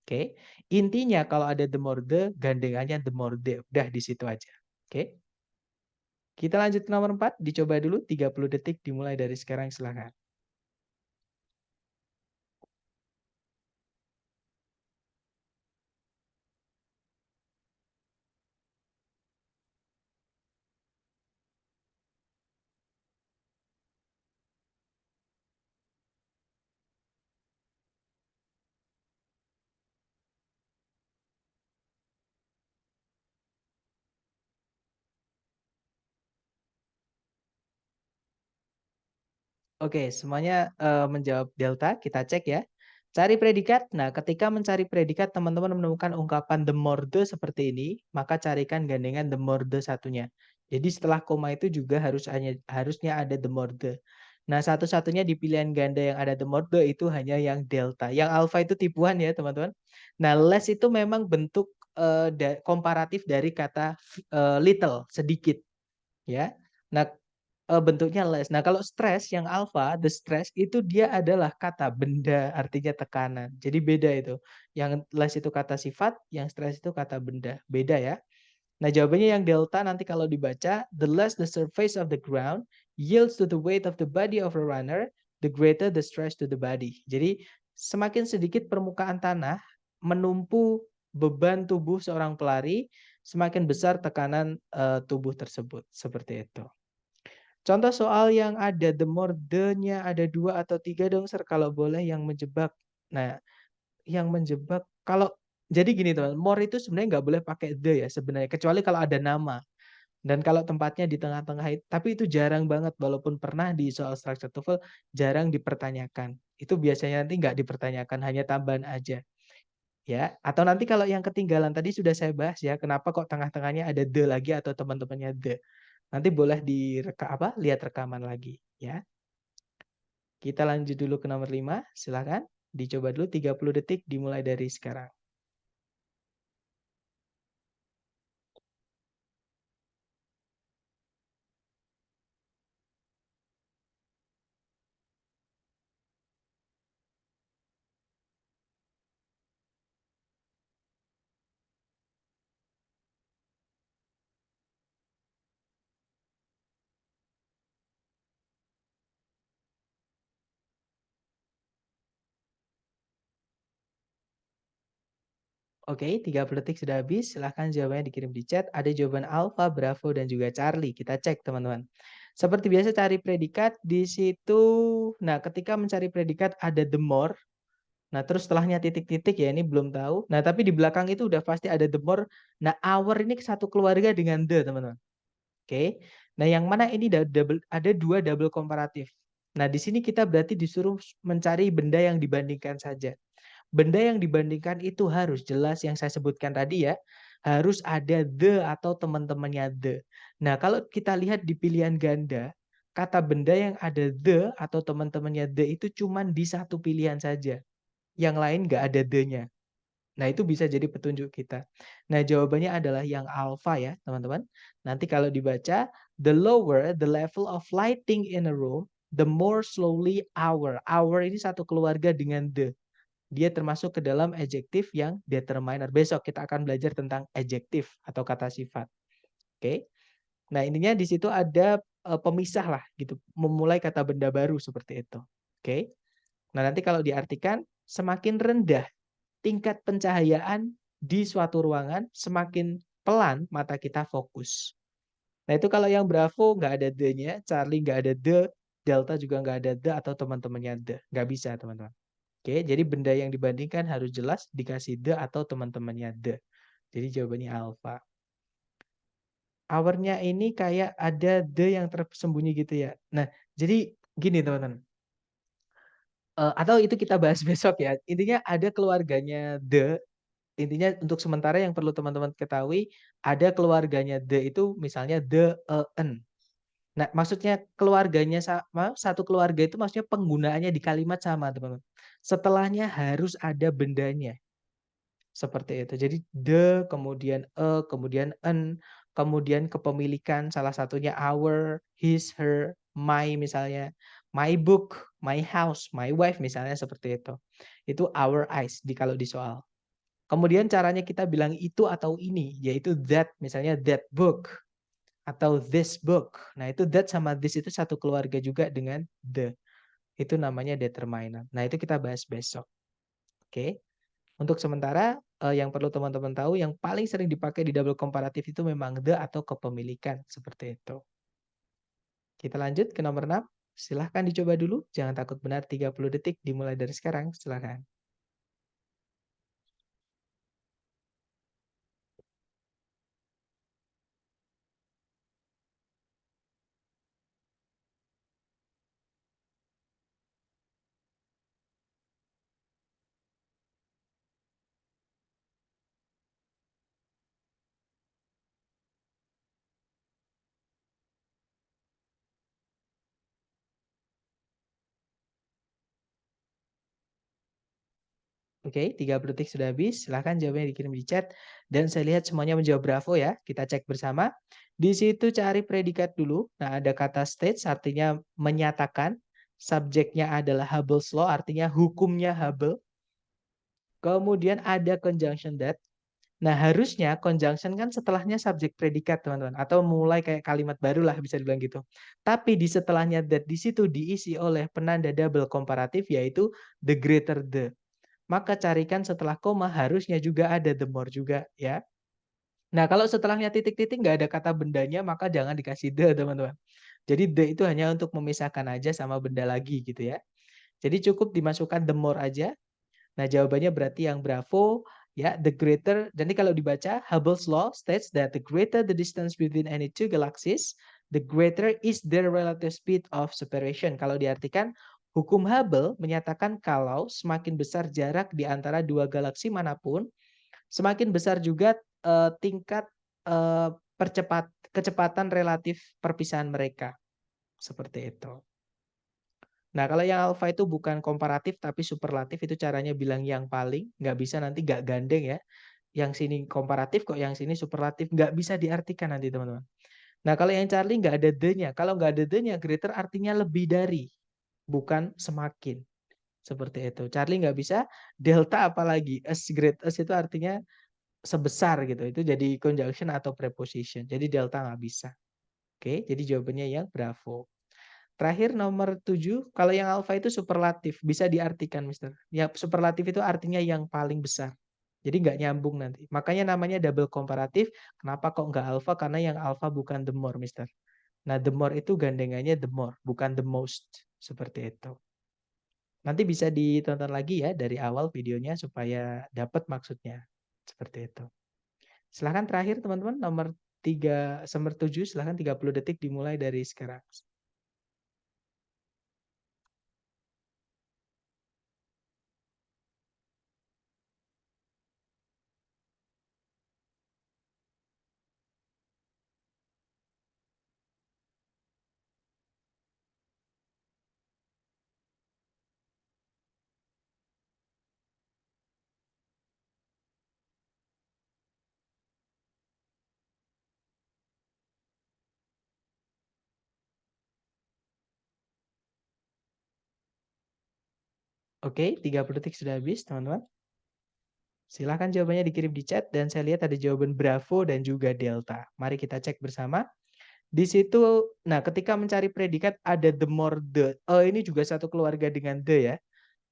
Oke. Intinya kalau ada the more the, gandengannya the more the. Udah di situ aja. Oke. Kita lanjut ke nomor 4, dicoba dulu 30 detik dimulai dari sekarang, silakan. Oke, semuanya menjawab delta, kita cek ya. Cari predikat. Nah, ketika mencari predikat, teman-teman menemukan ungkapan the more the seperti ini, maka carikan gandengan the more the satunya. Jadi setelah koma itu juga harusnya ada the more the. Nah, satu-satunya di pilihan ganda yang ada the more the itu hanya yang delta. Yang alpha itu tipuan ya, teman-teman. Nah, less itu memang bentuk komparatif dari kata little, sedikit. Ya. Nah, bentuknya less. Nah, kalau stress yang alpha, the stress itu dia adalah kata benda, artinya tekanan. Jadi beda itu. Yang less itu kata sifat, yang stress itu kata benda. Beda ya. Nah, jawabannya yang delta nanti kalau dibaca, the less the surface of the ground yields to the weight of the body of a runner, the greater the stress to the body. Jadi, semakin sedikit permukaan tanah menumpu beban tubuh seorang pelari, semakin besar tekanan tubuh tersebut. Seperti itu. Contoh soal yang ada the more the-nya ada 2 atau 3 dong, Sir, kalau boleh yang menjebak. Nah, yang menjebak kalau jadi gini teman, more itu sebenarnya nggak boleh pakai the ya sebenarnya, kecuali kalau ada nama. Dan kalau tempatnya di tengah-tengah tapi itu jarang banget walaupun pernah di soal structure TOEFL jarang dipertanyakan. Itu biasanya nanti nggak dipertanyakan, hanya tambahan aja. Ya, atau nanti kalau yang ketinggalan tadi sudah saya bahas ya, kenapa kok tengah-tengahnya ada the lagi atau teman-temannya the. Nanti boleh lihat rekaman lagi ya. Kita lanjut dulu ke nomor 5, silakan. Dicoba dulu 30 detik dimulai dari sekarang. Oke, 30 detik sudah habis. Silahkan jawabannya dikirim di chat. Ada jawaban Alpha, Bravo, dan juga Charlie. Kita cek, teman-teman. Seperti biasa cari predikat di situ. Nah, ketika mencari predikat ada the more. Nah, terus setelahnya titik-titik ya, ini belum tahu. Nah, tapi di belakang itu udah pasti ada the more. Nah, our ini satu keluarga dengan the, teman-teman. Oke. Nah, yang mana ini ada 2 double komparatif. Nah, di sini kita berarti disuruh mencari benda yang dibandingkan saja. Benda yang dibandingkan itu harus jelas yang saya sebutkan tadi ya. Harus ada the atau teman-temannya the. Nah, kalau kita lihat di pilihan ganda, kata benda yang ada the atau teman-temannya the itu cuma di satu pilihan saja. Yang lain nggak ada the-nya. Nah, itu bisa jadi petunjuk kita. Nah, jawabannya adalah yang alpha ya, teman-teman. Nanti kalau dibaca, the lower the level of lighting in a room, the more slowly our. Our ini satu keluarga dengan the. Dia termasuk ke dalam adjektif yang determiner. Besok kita akan belajar tentang adjektif atau kata sifat. Oke. Nah, intinya di situ ada pemisah lah gitu, memulai kata benda baru seperti itu. Oke. Nah, nanti kalau diartikan semakin rendah tingkat pencahayaan di suatu ruangan, semakin pelan mata kita fokus. Nah, itu kalau yang Bravo nggak ada the-nya, Charlie nggak ada the, Delta juga nggak ada the atau teman-temannya the. Nggak bisa, teman-teman. Oke, jadi benda yang dibandingkan harus jelas dikasih the atau teman-temannya the. Jadi jawabannya alpha. Hour-nya ini kayak ada the yang tersembunyi gitu ya. Nah, jadi gini teman-teman. Atau itu kita bahas besok ya. Intinya ada keluarganya the. Intinya untuk sementara yang perlu teman-teman ketahui, ada keluarganya the itu misalnya the, en. Nah, maksudnya keluarganya sama, satu keluarga itu maksudnya penggunaannya di kalimat sama, teman-teman. Setelahnya harus ada bendanya. Seperti itu. Jadi the, kemudian kemudian en, kemudian kepemilikan salah satunya our, his, her, my misalnya, my book, my house, my wife misalnya seperti itu. Itu our eyes kalau di soal. Kemudian caranya kita bilang itu atau ini, yaitu that, misalnya that book atau this book. Nah, itu that sama this itu satu keluarga juga dengan the. Itu namanya determiner. Nah, itu kita bahas besok. Oke. Untuk sementara yang perlu teman-teman tahu yang paling sering dipakai di double komparatif itu memang the atau kepemilikan seperti itu. Kita lanjut ke nomor 6. Silahkan dicoba dulu, jangan takut benar 30 detik dimulai dari sekarang, silahkan. Oke, 30 detik sudah habis. Silahkan jawabannya dikirim di chat. Dan saya lihat semuanya menjawab bravo ya. Kita cek bersama. Di situ cari predikat dulu. Nah, ada kata states artinya menyatakan. Subjeknya adalah Hubble's Law artinya hukumnya Hubble. Kemudian ada conjunction that. Nah, harusnya conjunction kan setelahnya subjek predikat, teman-teman. Atau mulai kayak kalimat baru lah bisa dibilang gitu. Tapi di setelahnya that di situ diisi oleh penanda double komparatif yaitu the greater the. Maka carikan setelah koma harusnya juga ada the more juga ya. Nah, kalau setelahnya titik-titik nggak ada kata bendanya, maka jangan dikasih the, teman-teman. Jadi the itu hanya untuk memisahkan aja sama benda lagi gitu ya. Jadi cukup dimasukkan the more aja. Nah, jawabannya berarti yang bravo ya, the greater. Jadi kalau dibaca, Hubble's law states that the greater the distance between any two galaxies, the greater is their relative speed of separation. Kalau diartikan, hukum Hubble menyatakan kalau semakin besar jarak di antara dua galaksi manapun, semakin besar juga tingkat kecepatan relatif perpisahan mereka. Seperti itu. Nah, kalau yang alfa itu bukan komparatif tapi superlatif, itu caranya bilang yang paling, nggak bisa nanti nggak gandeng ya. Yang sini komparatif kok yang sini superlatif, nggak bisa diartikan nanti teman-teman. Nah, kalau yang Charlie nggak ada the-nya. Kalau nggak ada the-nya, greater artinya lebih dari, bukan semakin. Seperti itu. Charlie nggak bisa, delta apalagi, as great as itu artinya sebesar gitu. Itu jadi conjunction atau preposition. Jadi delta nggak bisa. Oke, jadi jawabannya yang bravo. Terakhir nomor 7, kalau yang alfa itu superlatif, bisa diartikan, Mister. Ya, superlatif itu artinya yang paling besar. Jadi nggak nyambung nanti. Makanya namanya double komparatif. Kenapa kok nggak alfa? Karena yang alfa bukan the more, Mister. Nah, the more itu gandengannya the more, bukan the most. Seperti itu. Nanti bisa ditonton lagi ya dari awal videonya supaya dapat maksudnya. Seperti itu. Silahkan terakhir teman-teman, nomor 7, silahkan 30 detik dimulai dari sekarang. Oke, 30 detik sudah habis, teman-teman. Silahkan jawabannya dikirim di chat dan saya lihat ada jawaban Bravo dan juga Delta. Mari kita cek bersama. Di situ, nah ketika mencari predikat ada the more the. Oh, ini juga satu keluarga dengan the ya.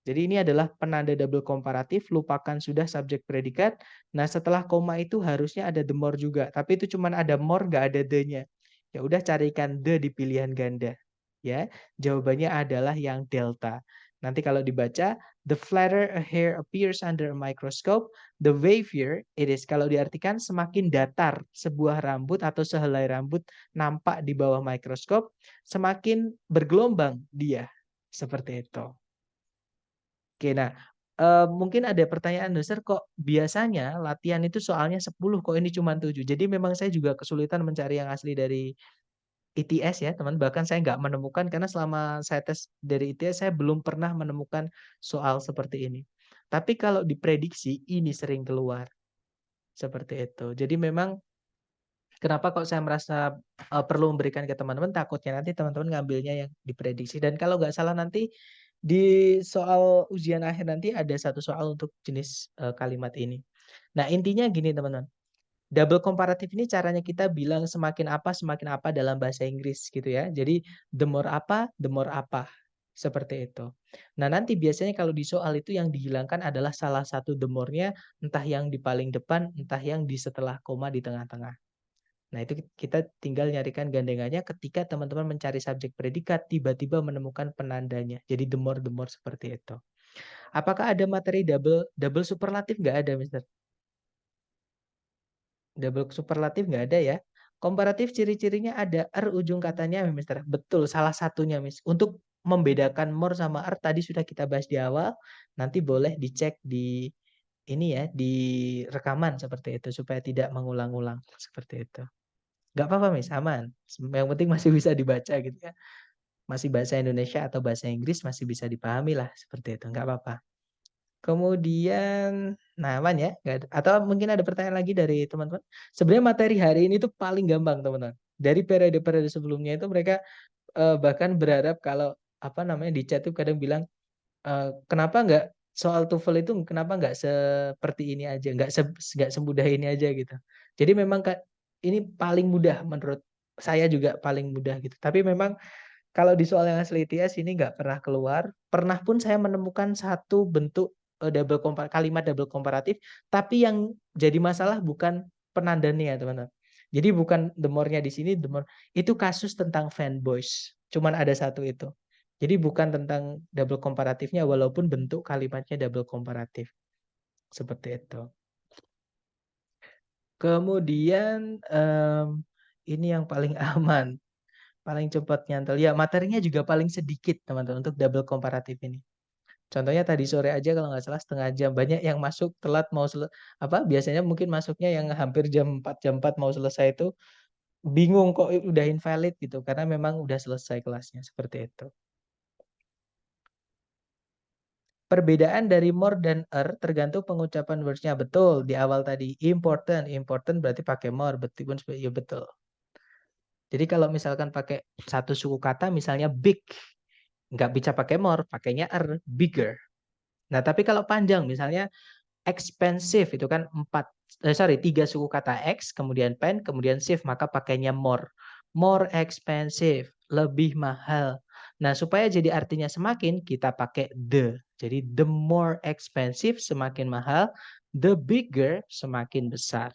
Jadi ini adalah penanda double komparatif, lupakan sudah subjek predikat. Nah, setelah koma itu harusnya ada the more juga, tapi itu cuma ada more nggak ada the-nya. Ya udah carikan the di pilihan ganda. Ya, jawabannya adalah yang delta. Nanti kalau dibaca, the flatter a hair appears under a microscope, the wavier it is. Kalau diartikan semakin datar sebuah rambut atau sehelai rambut nampak di bawah mikroskop, semakin bergelombang dia. Seperti itu. Oke, nah mungkin ada pertanyaan dasar kok biasanya latihan itu soalnya 10 kok ini cuma 7. Jadi memang saya juga kesulitan mencari yang asli dari ITS ya teman, bahkan saya nggak menemukan karena selama saya tes dari ITS saya belum pernah menemukan soal seperti ini. Tapi kalau diprediksi ini sering keluar, seperti itu. Jadi memang kenapa kok saya merasa perlu memberikan ke teman-teman, takutnya nanti teman-teman ngambilnya yang diprediksi. Dan kalau nggak salah nanti di soal ujian akhir nanti ada satu soal untuk jenis kalimat ini. Nah intinya gini teman-teman, double komparatif ini caranya kita bilang semakin apa dalam bahasa Inggris gitu ya. Jadi the more apa, the more apa. Seperti itu. Nah nanti biasanya kalau di soal itu yang dihilangkan adalah salah satu the more-nya, entah yang di paling depan, entah yang di setelah koma di tengah-tengah. Nah itu kita tinggal nyarikan gandengannya ketika teman-teman mencari subjek predikat, tiba-tiba menemukan penandanya. Jadi the more seperti itu. Apakah ada materi double superlatif? Nggak ada, Mister. Double superlatif nggak ada ya. Komparatif ciri-cirinya ada R ujung katanya, Mister. Betul, salah satunya, Miss. Untuk membedakan more sama R tadi sudah kita bahas di awal. Nanti boleh dicek di ini ya, di rekaman seperti itu supaya tidak mengulang-ulang seperti itu. Nggak apa-apa, Miss, aman. Yang penting masih bisa dibaca gitu ya. Masih bahasa Indonesia atau bahasa Inggris masih bisa dipahami lah seperti itu, nggak apa-apa. Kemudian, nah aman ya? Nggak ada. Atau mungkin ada pertanyaan lagi dari teman-teman? Sebenarnya materi hari ini tuh paling gampang teman-teman. Dari periode-periode sebelumnya itu mereka bahkan berharap kalau apa namanya di chat tuh kadang bilang kenapa nggak soal TOEFL itu kenapa nggak seperti ini aja, nggak semudah ini aja gitu. Jadi memang ini paling mudah menurut saya juga paling mudah gitu. Tapi memang kalau di soal yang asli ITS ini nggak pernah keluar. Pernah pun saya menemukan satu bentuk kalimat double komparatif, tapi yang jadi masalah bukan penandanya ya teman-teman. Jadi bukan the more-nya di sini, the more itu kasus tentang fanboys. Cuman ada satu itu. Jadi bukan tentang double komparatifnya walaupun bentuk kalimatnya double komparatif. Seperti itu. Kemudian ini yang paling aman, paling cepat nyantol. Ya, materinya juga paling sedikit teman-teman untuk double komparatif ini. Contohnya tadi sore aja kalau nggak salah setengah jam. Banyak yang masuk telat mau biasanya mungkin masuknya yang hampir jam 4 mau selesai itu bingung kok udah invalid gitu karena memang udah selesai kelasnya seperti itu. Perbedaan dari more dan tergantung pengucapan words-nya. Betul, di awal tadi important. Important berarti pakai more, betul, ya betul. Jadi kalau misalkan pakai satu suku kata misalnya big, nggak bisa pakai more, pakainya bigger. Nah, tapi kalau panjang misalnya expensive itu kan tiga suku kata X, kemudian pen, kemudian shift, maka pakainya more. More expensive, lebih mahal. Nah, supaya jadi artinya semakin, kita pakai the. Jadi the more expensive semakin mahal, the bigger semakin besar.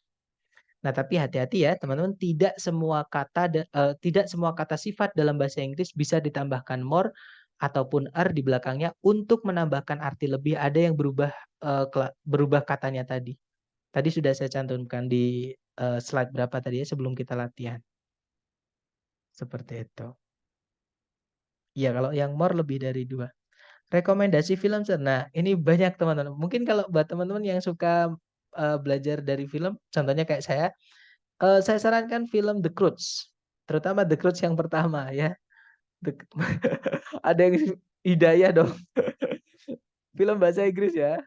Nah, tapi hati-hati ya, teman-teman, tidak semua kata sifat dalam bahasa Inggris bisa ditambahkan more ataupun di belakangnya untuk menambahkan arti lebih. Ada yang berubah katanya tadi. Tadi sudah saya cantumkan di slide berapa tadi ya sebelum kita latihan. Seperti itu. Ya, kalau yang more lebih dari 2. Rekomendasi film, nah ini banyak teman-teman. Mungkin kalau buat teman-teman yang suka belajar dari film, contohnya kayak saya sarankan film The Croods. Terutama The Croods yang pertama ya. Ada yang hidayah dong. Film bahasa Inggris ya.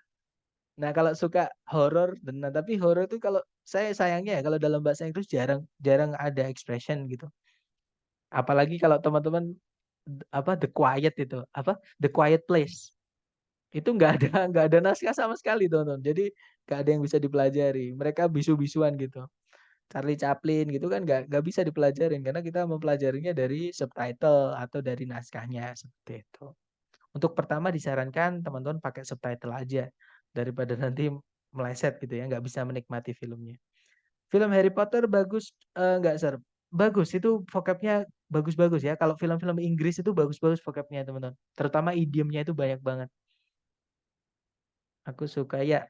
Nah, kalau suka horor, nah tapi horor itu kalau saya sayangnya ya kalau dalam bahasa Inggris jarang ada expression gitu. Apalagi kalau teman-teman The Quiet itu, The Quiet Place. Itu nggak ada naskah sama sekali, teman-teman. Jadi nggak ada yang bisa dipelajari. Mereka bisu-bisuan gitu. Charlie Chaplin gitu kan nggak bisa dipelajarin karena kita mempelajarinya dari subtitle atau dari naskahnya seperti itu. Untuk pertama disarankan teman-teman pakai subtitle aja daripada nanti meleset gitu ya, nggak bisa menikmati filmnya. Film Harry Potter bagus nggak, Sir? Bagus, itu vocabnya bagus-bagus ya. Kalau film-film Inggris itu bagus-bagus vocabnya teman-teman. Terutama idiomnya itu banyak banget. Aku suka ya.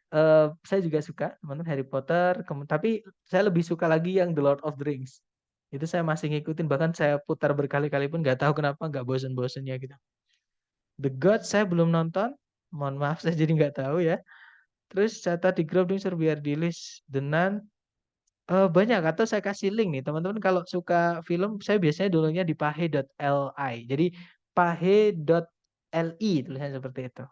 Saya juga suka teman-teman Harry Potter. Tapi saya lebih suka lagi yang The Lord of the Rings. Itu saya masih ngikutin, bahkan saya putar berkali-kali pun nggak tahu kenapa nggak bosen-bosennya gitu. The God saya belum nonton. Mohon maaf saya jadi nggak tahu ya. Terus catat di grup nih biar di list. The Nun. Banyak atau saya kasih link nih teman-teman kalau suka film saya biasanya dulunya di pahe.li. Jadi pahe.li tulisannya seperti itu.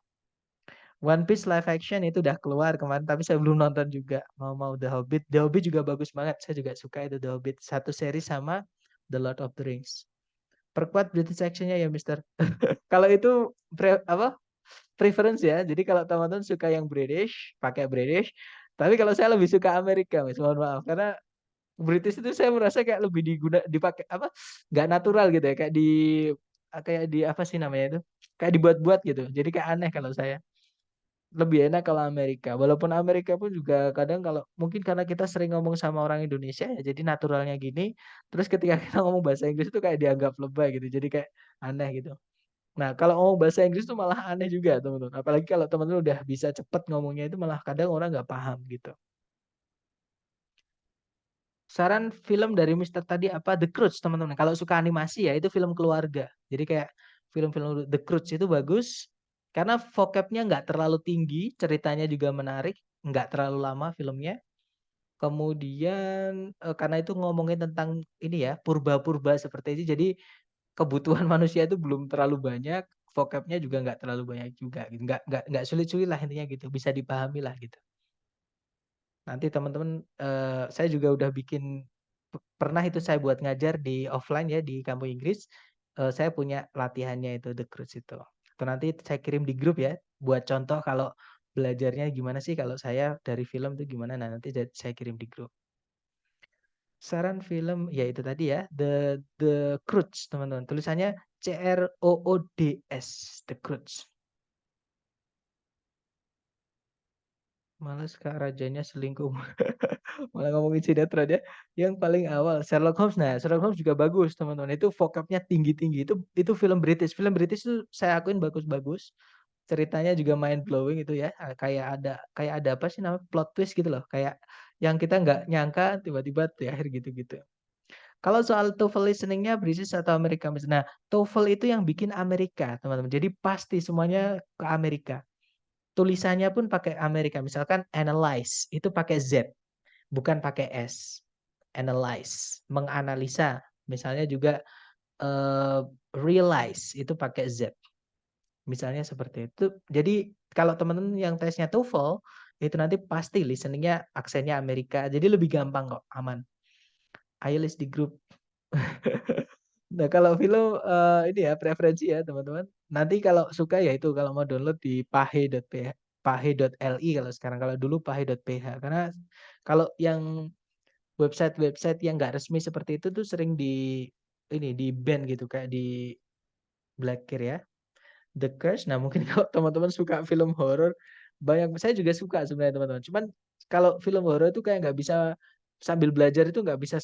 One Piece live action itu udah keluar kemarin tapi saya belum nonton juga. Mau The Hobbit. The Hobbit juga bagus banget. Saya juga suka itu The Hobbit. Satu seri sama The Lord of the Rings. Perkuat British accent-nya ya Mister. Kalau itu preference ya. Jadi kalau teman-teman suka yang British, pakai British. Tapi kalau saya lebih suka Amerika, Mas. Mohon maaf karena British itu saya merasa kayak lebih dipakai nggak natural gitu ya, kayak di apa sih namanya itu? Kayak dibuat-buat gitu. Jadi kayak aneh kalau saya. Lebih enak kalau Amerika. Walaupun Amerika pun juga kadang kalau mungkin karena kita sering ngomong sama orang Indonesia ya, jadi naturalnya gini. Terus ketika kita ngomong bahasa Inggris itu kayak dianggap lebay gitu. Jadi kayak aneh gitu. Nah, kalau ngomong bahasa Inggris itu malah aneh juga, teman-teman. Apalagi kalau teman-teman udah bisa cepet ngomongnya itu malah kadang orang nggak paham gitu. Saran film dari Mister tadi apa? The Croods, teman-teman. Kalau suka animasi ya itu film keluarga. Jadi kayak film-film The Croods itu bagus karena vocabnya nggak terlalu tinggi, ceritanya juga menarik, nggak terlalu lama filmnya. Kemudian karena itu ngomongin tentang ini ya purba-purba seperti itu, jadi kebutuhan manusia itu belum terlalu banyak, vocabnya juga nggak terlalu banyak juga, gitu. Nggak sulit-sulit lah intinya gitu, bisa dipahami lah gitu. Nanti teman-teman, saya juga udah bikin pernah itu saya buat ngajar di offline ya di kampus Inggris, saya punya latihannya itu The Croods itu. Atau nanti saya kirim di grup ya, buat contoh kalau belajarnya gimana sih kalau saya dari film itu gimana, nah nanti saya kirim di grup. Saran film ya itu tadi ya, The Croods teman-teman, tulisannya CROODS, The Croods. Males Kak, rajanya selingkuh. Malah ngomongin sinetron ya. Yang paling awal Sherlock Holmes. Nah, Sherlock Holmes juga bagus, teman-teman. Itu vocabnya tinggi-tinggi. Itu film British. Film British itu saya akuin bagus-bagus. Ceritanya juga mind blowing itu ya. Kayak ada apa sih namanya? Plot twist gitu loh. Kayak yang kita nggak nyangka tiba-tiba di akhir gitu-gitu. Kalau soal TOEFL listening-nya British atau Amerika? Nah, TOEFL itu yang bikin Amerika, teman-teman. Jadi pasti semuanya ke Amerika. Tulisannya pun pakai Amerika. Misalkan analyze itu pakai Z, bukan pakai S. Analyze, menganalisa. Misalnya juga realize itu pakai Z. Misalnya seperti itu. Jadi kalau teman-teman yang tesnya TOEFL itu nanti pasti listeningnya aksennya Amerika. Jadi lebih gampang kok, aman. Ayo list di grup. Nah, kalau film ini ya preferensi ya teman-teman. Nanti kalau suka ya itu kalau mau download di pahe.li kalau sekarang. Kalau dulu pahe.ph. Karena kalau yang website-website yang nggak resmi seperti itu tuh sering di ban gitu kayak di blacklist ya. The Curse. Nah, mungkin kalau teman-teman suka film horor, saya juga suka sebenarnya teman-teman. Cuman kalau film horor itu kayak nggak bisa sambil belajar itu nggak bisa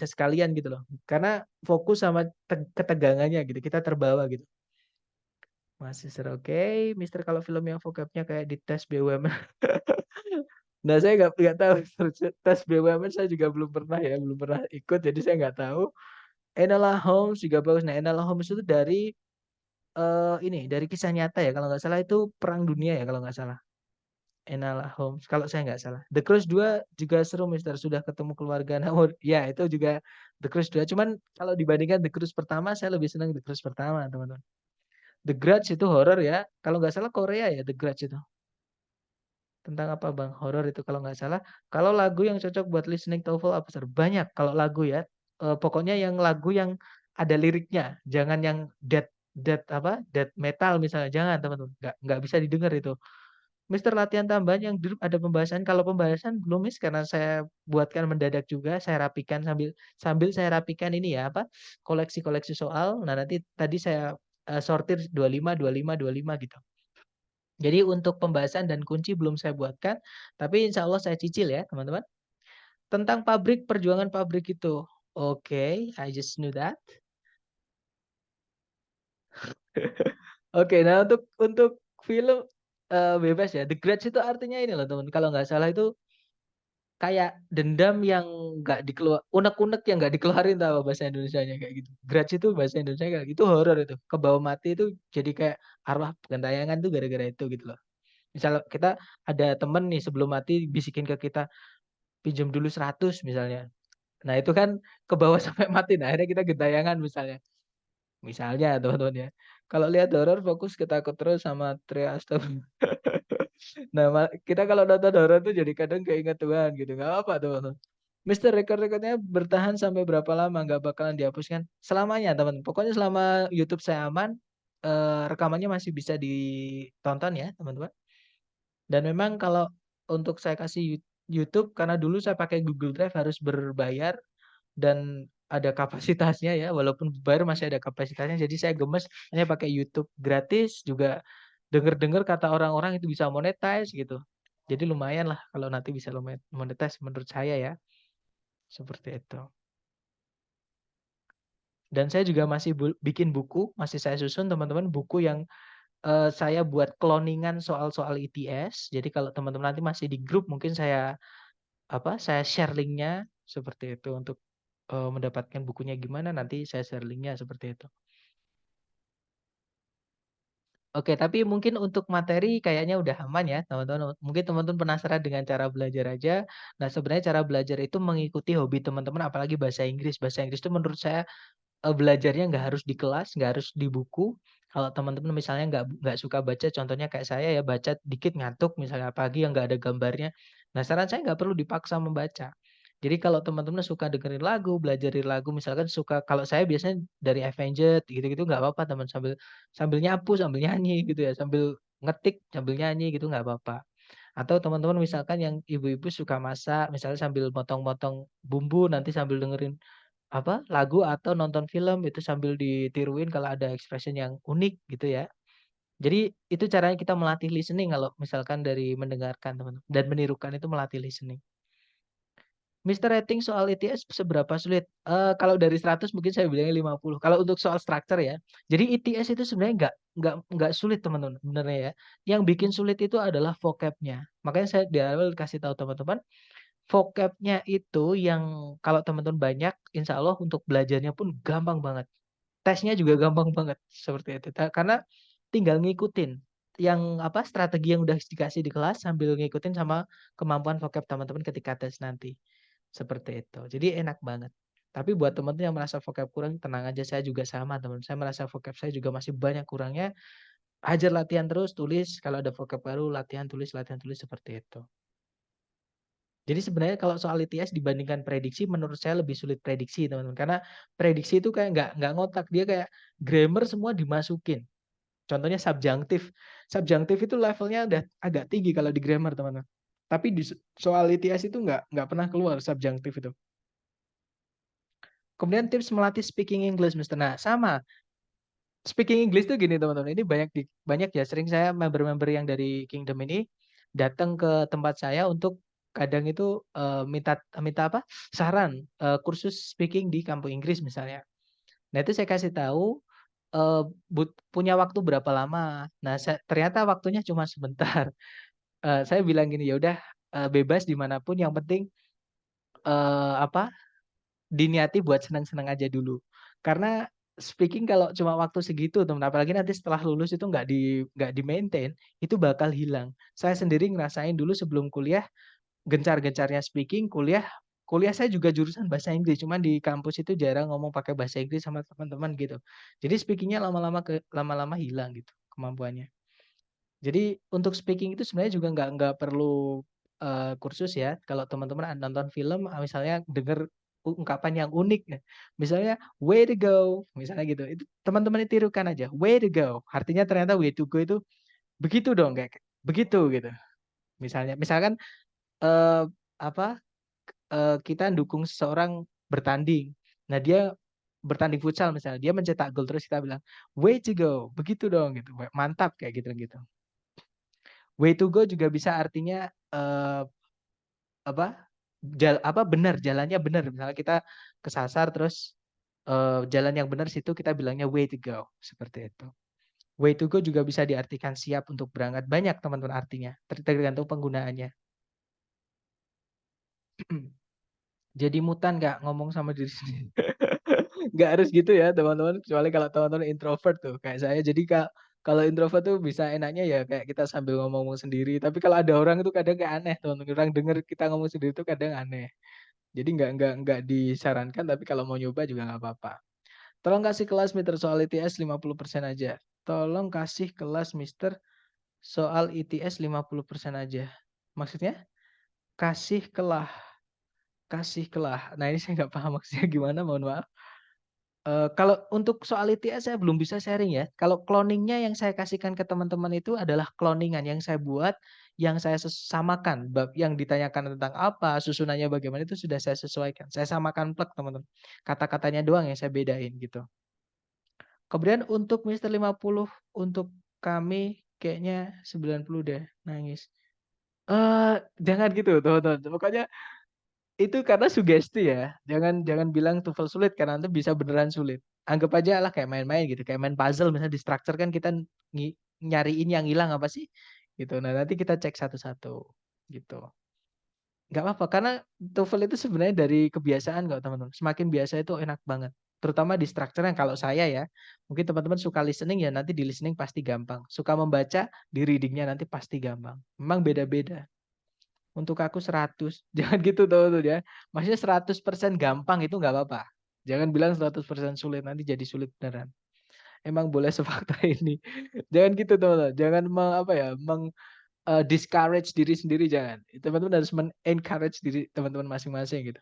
sekalian gitu loh. Karena fokus sama ketegangannya gitu. Kita terbawa gitu. Masih seru. Oke, Mister kalau film yang vocabnya kayak di tes BUMN. Nah, saya nggak tahu tes BUMN saya juga belum pernah ya, belum pernah ikut, jadi saya nggak tahu. Enola Holmes juga bagus. Nah, Enola Holmes itu dari kisah nyata ya kalau nggak salah itu Perang Dunia ya kalau nggak salah. Enola Holmes kalau saya nggak salah. The Cross 2 juga seru Mister sudah ketemu keluarga Namor. Ya itu juga The Cross 2. Cuman kalau dibandingkan The Cross pertama saya lebih senang The Cross pertama teman-teman. The Grudge itu horor ya. Kalau nggak salah Korea ya The Grudge itu. Tentang apa Bang? Horor itu kalau nggak salah. Kalau lagu yang cocok buat listening TOEFL apa Sir? Banyak kalau lagu ya. Pokoknya yang lagu yang ada liriknya, jangan yang death metal misalnya, jangan teman-teman. Nggak bisa didengar itu. Mister latihan tambahan yang di grup ada pembahasan. Kalau pembahasan belum Miss karena saya buatkan mendadak juga, saya rapikan sambil sambil saya rapikan ini ya apa koleksi-koleksi soal. Nah, nanti tadi saya sortir 25 25 25 gitu. Jadi untuk pembahasan dan kunci belum saya buatkan, tapi insya Allah saya cicil ya teman-teman. Tentang pabrik, perjuangan pabrik itu. Oke, I just knew that. Oke, nah untuk film bebas ya. The Grudge itu artinya ini loh teman. Kalau nggak salah itu kayak dendam yang nggak dikeluar, unek-unek yang nggak dikeluarin tahu bahasa Indonesianya kayak gitu. Grudge itu bahasa Indonesia kayak gitu horor itu. Kebawa mati itu jadi kayak arwah gentayangan tuh gara-gara itu gitu loh. Misal kita ada temen nih sebelum mati bisikin ke kita, pinjam dulu 100 misalnya. Nah itu kan ke bawah sampai mati. Nah akhirnya kita gentayangan misalnya. Misalnya teman-teman ya. Kalau lihat horor fokus ketakut terus sama teriak astagfirullah. Nah kita kalau nonton horor tuh jadi kadang keinget Tuhan gitu. Nggak apa teman-teman. Mister rekor-rekornya bertahan sampai berapa lama? Nggak bakalan dihapuskan? Selamanya teman. Pokoknya selama YouTube saya aman, rekamannya masih bisa ditonton ya teman-teman. Dan memang kalau untuk saya kasih YouTube karena dulu saya pakai Google Drive harus berbayar dan ada kapasitasnya ya, walaupun bayar masih ada kapasitasnya. Jadi saya gemes hanya pakai YouTube gratis juga dengar-dengar kata orang-orang itu bisa monetize gitu. Jadi lumayan lah kalau nanti bisa monetize menurut saya ya. Seperti itu. Dan saya juga masih bikin buku, masih saya susun teman-teman buku yang saya buat cloningan soal-soal ITS. Jadi kalau teman-teman nanti masih di grup mungkin saya share linknya seperti itu untuk mendapatkan bukunya gimana nanti saya share linknya seperti itu. Oke, tapi mungkin untuk materi kayaknya udah aman ya teman-teman. Mungkin teman-teman penasaran dengan cara belajar aja. Nah sebenarnya cara belajar itu mengikuti hobi teman-teman apalagi bahasa Inggris. Bahasa Inggris itu menurut saya belajarnya nggak harus di kelas, nggak harus di buku. Kalau teman-teman misalnya nggak suka baca, contohnya kayak saya ya baca dikit ngantuk misalnya apalagi yang nggak ada gambarnya. Nah saran saya nggak perlu dipaksa membaca. Jadi kalau teman-teman suka dengerin lagu, belajarin lagu, misalkan suka kalau saya biasanya dari Avenged gitu-gitu nggak apa-apa teman sambil sambil nyapu, sambil nyanyi gitu ya, sambil ngetik, sambil nyanyi gitu nggak apa-apa. Atau teman-teman misalkan yang ibu-ibu suka masak, misalnya sambil motong-motong bumbu nanti sambil dengerin lagu atau nonton film itu sambil ditiruin kalau ada expression yang unik gitu ya. Jadi itu caranya kita melatih listening kalau misalkan dari mendengarkan teman-teman dan menirukan itu melatih listening. Mister rating soal ETS seberapa sulit? Kalau dari 100 mungkin saya bilangnya 50. Kalau untuk soal structure ya. Jadi ETS itu sebenarnya nggak sulit teman-teman sebenarnya ya. Yang bikin sulit itu adalah vocab-nya. Makanya saya di awal kasih tahu teman-teman, vocab-nya itu yang kalau teman-teman banyak, insya Allah untuk belajarnya pun gampang banget. Tesnya juga gampang banget seperti itu. Karena tinggal ngikutin yang apa strategi yang udah dikasih di kelas sambil ngikutin sama kemampuan vocab teman-teman ketika tes nanti. Seperti itu. Jadi enak banget. Tapi buat teman-teman yang merasa vocab kurang, tenang aja saya juga sama teman. Saya merasa vocab saya juga masih banyak kurangnya. Hajar latihan terus, tulis. Kalau ada vocab baru, latihan tulis seperti itu. Jadi sebenarnya kalau soal ITS dibandingkan prediksi, menurut saya lebih sulit prediksi teman-teman. Karena prediksi itu kayak nggak ngotak. Dia kayak grammar semua dimasukin. Contohnya subjunctive. Subjunctive itu levelnya udah agak tinggi kalau di grammar teman-teman. Tapi di soal ITS itu nggak pernah keluar subjunctive itu. Kemudian tips melatih speaking English, Mister. Nah, sama. Speaking English tuh gini teman-teman. Ini banyak ya. Sering saya member-member yang dari Kingdom ini datang ke tempat saya untuk kadang itu minta apa? Saran kursus speaking di kampus Inggris misalnya. Nah, itu saya kasih tahu punya waktu berapa lama. Nah, ternyata waktunya cuma sebentar. Saya bilang gini, ya udah bebas dimanapun. Yang penting apa? Diniati buat senang-senang aja dulu. Karena speaking kalau cuma waktu segitu teman, apalagi nanti setelah lulus itu nggak di-maintain, itu bakal hilang. Saya sendiri ngerasain dulu sebelum kuliah, gencar-gencarnya speaking, kuliah saya juga jurusan bahasa Inggris, cuman di kampus itu jarang ngomong pakai bahasa Inggris sama teman-teman gitu. Jadi speaking-nya lama-lama hilang gitu kemampuannya. Jadi untuk speaking itu sebenarnya juga nggak perlu kursus ya. Kalau teman-teman nonton film, misalnya dengar ungkapan yang unik ya. Misalnya way to go, misalnya gitu. Itu teman-teman tirukan aja, way to go. Artinya ternyata way to go itu begitu dong kayak begitu gitu. Misalkan eh, apa kita dukung seseorang bertanding. Nah, dia bertanding futsal misalnya, dia mencetak gol terus kita bilang way to go, begitu dong gitu. Mantap kayak gitu. Way to go juga bisa artinya apa? Benar, jalannya benar. Misalnya kita kesasar terus jalan yang benar situ kita bilangnya way to go, seperti itu. Way to go juga bisa diartikan siap untuk berangkat. Banyak teman-teman artinya, tergantung penggunaannya. Jadi mutan nggak ngomong sama diri sendiri. Nggak harus gitu ya teman-teman. Kecuali kalau teman-teman introvert tuh kayak saya. Jadi kalau introvert tuh bisa enaknya ya kayak kita sambil ngomong sendiri. Tapi kalau ada orang itu kadang kayak aneh teman-teman. Orang denger kita ngomong sendiri itu kadang aneh. Jadi nggak disarankan. Tapi kalau mau nyoba juga nggak apa-apa. Tolong kasih kelas Mister soal ITS 50% aja. Tolong kasih kelas Mister soal ITS 50% aja. Maksudnya? Kasih kelah. Kasih kelah. Nah ini saya nggak paham maksudnya gimana, mohon maaf. Kalau untuk soal ITS saya belum bisa sharing ya. Kalau cloningnya yang saya kasihkan ke teman-teman itu adalah cloningan yang saya buat, yang saya samakan. Bab yang ditanyakan tentang apa, susunannya bagaimana itu sudah saya sesuaikan. Saya samakan plek teman-teman. Kata-katanya doang yang saya bedain gitu. Kemudian untuk Mister 50, untuk kami kayaknya 90 deh, nangis. Jangan gitu teman-teman. Pokoknya itu karena sugesti ya. Jangan bilang TOEFL sulit karena nanti bisa beneran sulit. Anggap aja lah kayak main-main gitu, kayak main puzzle misalnya di structure kan kita nyariin yang hilang apa sih? Gitu. Nah, nanti kita cek satu-satu gitu. Nggak apa-apa karena TOEFL itu sebenarnya dari kebiasaan kok teman-teman. Semakin biasa itu enak banget. Terutama di structure yang kalau saya ya, mungkin teman-teman suka listening ya nanti di listening pasti gampang. Suka membaca di readingnya nanti pasti gampang. Memang beda-beda. Untuk aku 100. Jangan gitu tuh ya. Maksudnya 100% gampang itu nggak apa-apa. Jangan bilang 100% sulit, nanti jadi sulit beneran. Emang boleh sefakta ini. Jangan gitu teman-teman. Jangan discourage diri sendiri jangan. Teman-teman harus encourage diri teman-teman masing-masing gitu.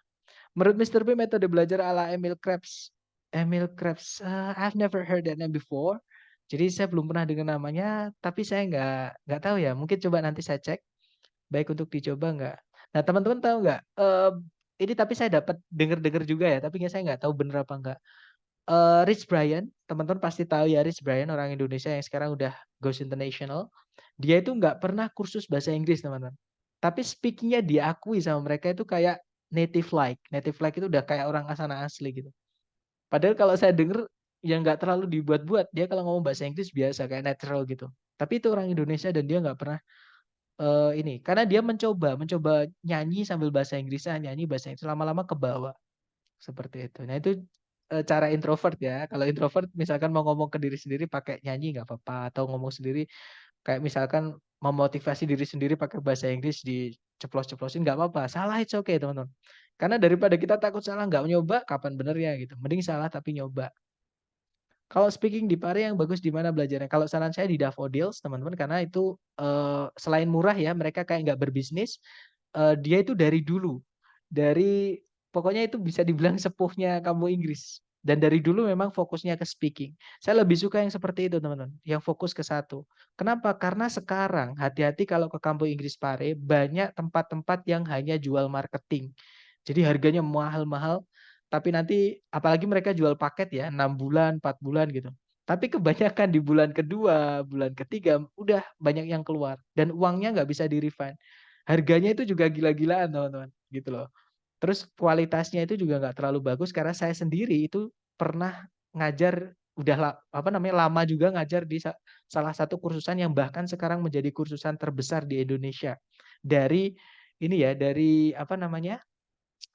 Menurut Mr. B metode belajar ala Emil Krebs. Emil Krebs, I've never heard that name before. Jadi saya belum pernah dengar namanya, tapi saya nggak tahu ya. Mungkin coba nanti saya cek. Baik untuk dicoba nggak? Nah teman-teman tahu nggak? Ini tapi saya dapat dengar-dengar juga ya, tapi saya nggak tahu bener apa nggak. Rich Brian, teman-teman pasti tahu ya Rich Brian, orang Indonesia yang sekarang udah goes international. Dia itu nggak pernah kursus bahasa Inggris, teman-teman. Tapi speaking-nya diakui sama mereka itu kayak native like. Native like itu udah kayak orang sana asli gitu. Padahal kalau saya denger yang nggak terlalu dibuat-buat, dia kalau ngomong bahasa Inggris biasa kayak natural gitu. Tapi itu orang Indonesia dan dia nggak pernah ini karena dia mencoba nyanyi sambil bahasa Inggrisan, nyanyi bahasa Inggris lama-lama ke bawah. Seperti itu. Nah itu cara introvert ya. Kalau introvert misalkan mau ngomong ke diri sendiri pakai nyanyi nggak apa-apa atau ngomong sendiri kayak misalkan memotivasi diri sendiri pakai bahasa Inggris diceplos-ceplosin nggak apa-apa. Salah it's okay teman-teman. Karena daripada kita takut salah nggak nyoba, kapan benernya gitu. Mending salah tapi nyoba. Kalau speaking di Pare yang bagus di mana belajarnya? Kalau saran saya di Daffodils teman-teman karena itu selain murah ya mereka kayak nggak berbisnis. Dia itu dari dulu. Dari pokoknya itu bisa dibilang sepuhnya kamu Inggris. Dan dari dulu memang fokusnya ke speaking. Saya lebih suka yang seperti itu teman-teman. Yang fokus ke satu. Kenapa? Karena sekarang hati-hati kalau ke kampung Inggris Pare banyak tempat-tempat yang hanya jual marketing. Jadi harganya mahal-mahal. Tapi nanti apalagi mereka jual paket ya 6 bulan, 4 bulan gitu. Tapi kebanyakan di bulan kedua, bulan ketiga udah banyak yang keluar dan uangnya nggak bisa di-refund. Harganya itu juga gila-gilaan teman-teman gitu loh. Terus kualitasnya itu juga nggak terlalu bagus karena saya sendiri itu pernah ngajar udah apa namanya lama juga ngajar di salah satu kursusan yang bahkan sekarang menjadi kursusan terbesar di Indonesia. Dari ini ya, dari apa namanya?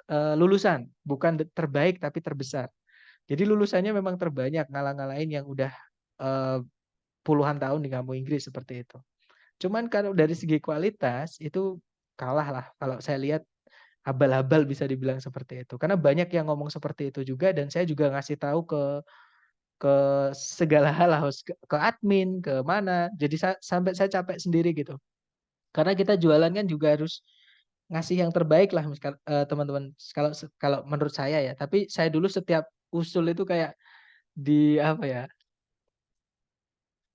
Lulusan, bukan terbaik tapi terbesar. Jadi lulusannya memang terbanyak ngalah-ngalahin yang udah puluhan tahun di kampung Inggris seperti itu. Cuman kalau dari segi kualitas itu kalah lah kalau saya lihat abal-abal bisa dibilang seperti itu. Karena banyak yang ngomong seperti itu juga dan saya juga ngasih tahu ke segala hal lah, ke admin, ke mana. Jadi sampai saya capek sendiri gitu. Karena kita jualan kan juga harus ngasih yang terbaik lah teman-teman kalau kalau menurut saya ya. Tapi saya dulu setiap usul itu kayak di apa ya,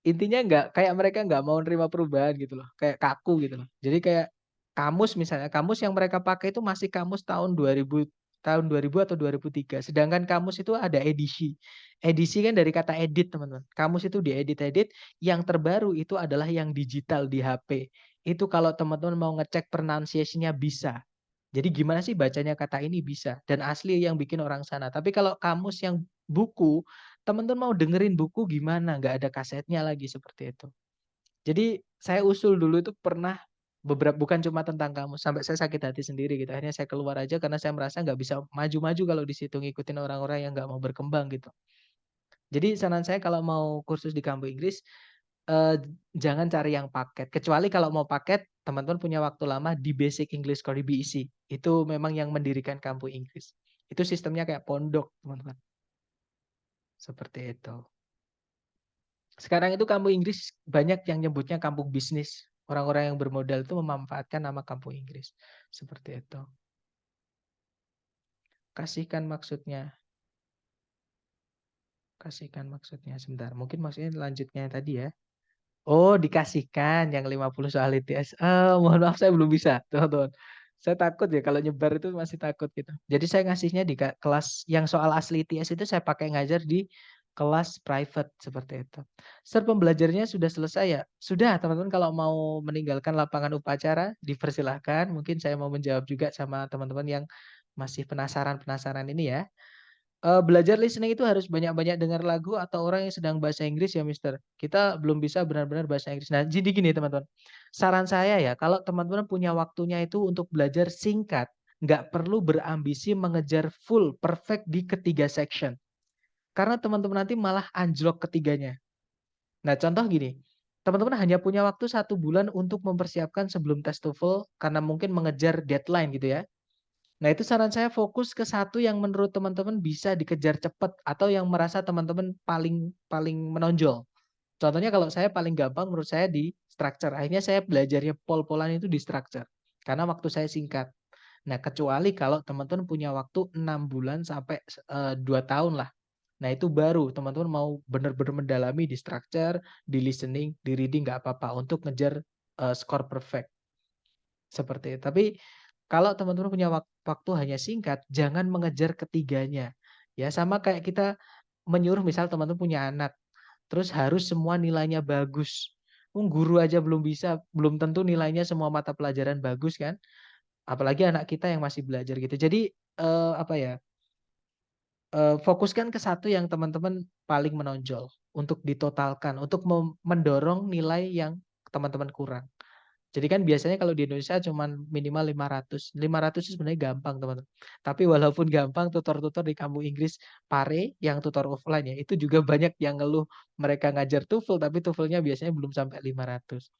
intinya kayak mereka nggak mau nerima perubahan gitu loh, kayak kaku gitu loh. Jadi kayak kamus misalnya, kamus yang mereka pakai itu masih kamus tahun 2000 atau 2003. Sedangkan kamus itu ada edisi. Edisi kan dari kata edit, teman-teman. Kamus itu diedit-edit, yang terbaru itu adalah yang digital di HP. Itu kalau teman-teman mau ngecek pronunciation-nya bisa. Jadi gimana sih bacanya kata ini bisa dan asli yang bikin orang sana. Tapi kalau kamus yang buku, teman-teman mau dengerin buku gimana? Nggak ada kasetnya lagi seperti itu. Jadi saya usul dulu itu pernah bukan cuma tentang kamus, sampai saya sakit hati sendiri gitu. Akhirnya saya keluar aja karena saya merasa nggak bisa maju-maju kalau di situ ngikutin orang-orang yang nggak mau berkembang gitu. Jadi saran saya kalau mau kursus di kampung Inggris Eee, jangan cari yang paket, kecuali kalau mau paket, teman-teman punya waktu lama di Basic English Core BEC. Itu memang yang mendirikan kampung Inggris. Itu sistemnya kayak pondok, teman-teman. Seperti itu. Sekarang itu kampung Inggris banyak yang nyebutnya kampung bisnis. Orang-orang yang bermodal itu memanfaatkan nama kampung Inggris. Seperti itu. Kasihkan maksudnya. Kasihkan maksudnya. Sebentar, mungkin maksudnya lanjutnya tadi ya. Oh, dikasihkan yang 50 soal ITS. Mohon maaf saya belum bisa, teman-teman. Saya takut ya kalau nyebar itu masih takut gitu. Jadi saya ngasihnya di kelas yang soal asli ITS itu saya pakai ngajar di kelas private seperti itu. Pembelajarannya sudah selesai ya? Sudah, teman-teman kalau mau meninggalkan lapangan upacara dipersilahkan. Mungkin saya mau menjawab juga sama teman-teman yang masih penasaran-penasaran ini ya. Belajar listening itu harus banyak-banyak dengar lagu atau orang yang sedang bahasa Inggris ya, Mister? Kita belum bisa benar-benar bahasa Inggris. Nah, jadi gini teman-teman, saran saya ya, kalau teman-teman punya waktunya itu untuk belajar singkat, nggak perlu berambisi mengejar full perfect di ketiga section. Karena teman-teman nanti malah anjlok ketiganya. Nah, contoh gini, teman-teman hanya punya waktu 1 bulan untuk mempersiapkan sebelum tes TOEFL karena mungkin mengejar deadline gitu ya. Nah, itu saran saya fokus ke satu yang menurut teman-teman bisa dikejar cepat atau yang merasa teman-teman paling paling menonjol. Contohnya kalau saya paling gampang menurut saya di structure. Akhirnya saya belajarnya pol-polan itu di structure. Karena waktu saya singkat. Nah, kecuali kalau teman-teman punya waktu 6 bulan sampai 2 tahun lah. Nah, itu baru teman-teman mau benar-benar mendalami di structure, di listening, di reading nggak apa-apa untuk ngejar skor perfect. Seperti itu. Tapi kalau teman-teman punya waktu hanya singkat, jangan mengejar ketiganya. Ya, sama kayak kita menyuruh misal teman-teman punya anak, terus harus semua nilainya bagus. Guru aja belum bisa, belum tentu nilainya semua mata pelajaran bagus kan. Apalagi anak kita yang masih belajar gitu. Jadi apa ya? Fokuskan ke satu yang teman-teman paling menonjol untuk ditotalkan, untuk mendorong nilai yang teman-teman kurang. Jadi kan biasanya kalau di Indonesia cuman minimal 500. 500 itu sebenarnya gampang, teman-teman. Tapi walaupun gampang, tutor-tutor di kampung Inggris Pare yang tutor offline ya, itu juga banyak yang ngeluh mereka ngajar TOEFL tapi TOEFL-nya biasanya belum sampai 500.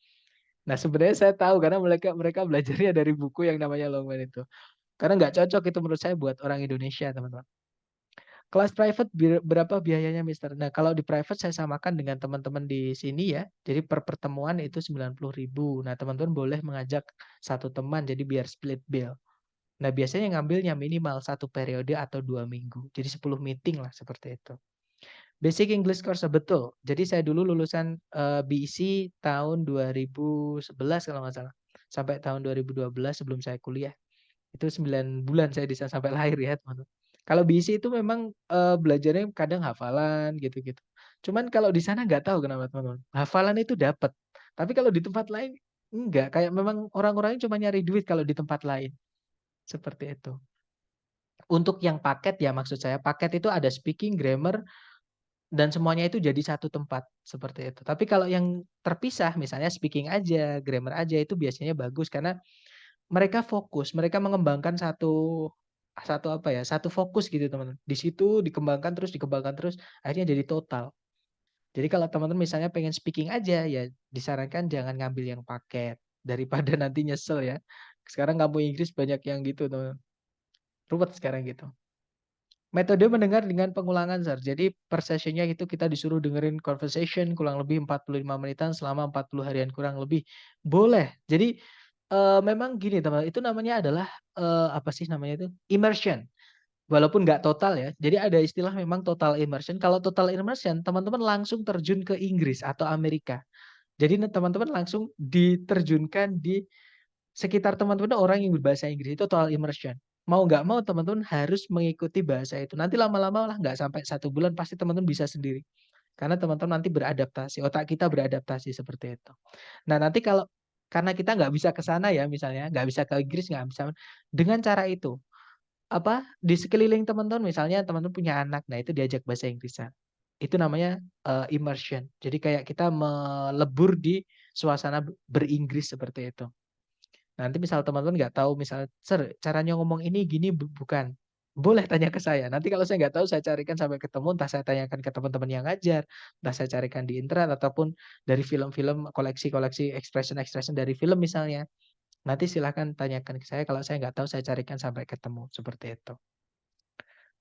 Nah, sebenarnya saya tahu karena mereka mereka belajarnya dari buku yang namanya Longman itu. Karena nggak cocok itu menurut saya buat orang Indonesia, teman-teman. Kelas private berapa biayanya, Mister? Nah, kalau di private saya samakan dengan teman-teman di sini ya. Jadi per pertemuan itu 90.000. Nah, teman-teman boleh mengajak satu teman jadi biar split bill. Nah, biasanya ngambilnya minimal 1 periode atau 2 minggu. Jadi 10 meeting lah seperti itu. Basic English Course betul. Jadi saya dulu lulusan BEC tahun 2011 kalau nggak salah. Sampai tahun 2012 sebelum saya kuliah. Itu 9 bulan saya di sana sampai lahir ya, teman-teman. Kalau BC itu memang belajarnya kadang hafalan gitu-gitu. Cuman kalau di sana nggak tahu kenapa, teman-teman. Hafalan itu dapat. Tapi kalau di tempat lain enggak. Kayak memang orang-orangnya cuma nyari duit kalau di tempat lain. Seperti itu. Untuk yang paket ya maksud saya, paket itu ada speaking, grammar, dan semuanya itu jadi satu tempat. Seperti itu. Tapi kalau yang terpisah, misalnya speaking aja, grammar aja, itu biasanya bagus. Karena mereka fokus, mereka mengembangkan satu satu apa ya, satu fokus gitu teman-teman. Di situ dikembangkan terus, akhirnya jadi total. Jadi kalau teman-teman misalnya pengen speaking aja, ya disarankan jangan ngambil yang paket daripada nanti nyesel ya. Sekarang kampung Inggris banyak yang gitu teman-teman. Ruwet sekarang gitu. Metode mendengar dengan pengulangan, Sir. Jadi per sessionnya itu kita disuruh dengerin conversation kurang lebih 45 menitan selama 40 harian kurang lebih. Boleh. Jadi memang gini teman, itu namanya adalah apa sih namanya itu? Immersion. Walaupun nggak total ya. Jadi ada istilah memang total immersion. Kalau total immersion, teman-teman langsung terjun ke Inggris atau Amerika. Jadi teman-teman langsung diterjunkan di sekitar teman-teman orang yang berbahasa Inggris, itu total immersion. Mau nggak mau teman-teman harus mengikuti bahasa itu. Nanti lama-lama lah nggak sampai 1 bulan pasti teman-teman bisa sendiri. Karena teman-teman nanti beradaptasi, otak kita beradaptasi seperti itu. Nah nanti kalau karena kita nggak bisa ke sana ya misalnya, nggak bisa ke Inggris, nggak bisa. Dengan cara itu, apa di sekeliling teman-teman misalnya teman-teman punya anak, nah itu diajak bahasa Inggrisan. Itu namanya immersion. Jadi kayak kita melebur di suasana beringgris seperti itu. Nanti misal teman-teman nggak tahu, misal, "Sir, caranya ngomong ini gini bukan." Boleh tanya ke saya. Nanti kalau saya nggak tahu saya carikan sampai ketemu, entah saya tanyakan ke teman-teman yang ngajar, entah saya carikan di internet ataupun dari film-film, koleksi-koleksi expression-expression dari film misalnya. Nanti silahkan tanyakan ke saya, kalau saya nggak tahu saya carikan sampai ketemu, seperti itu.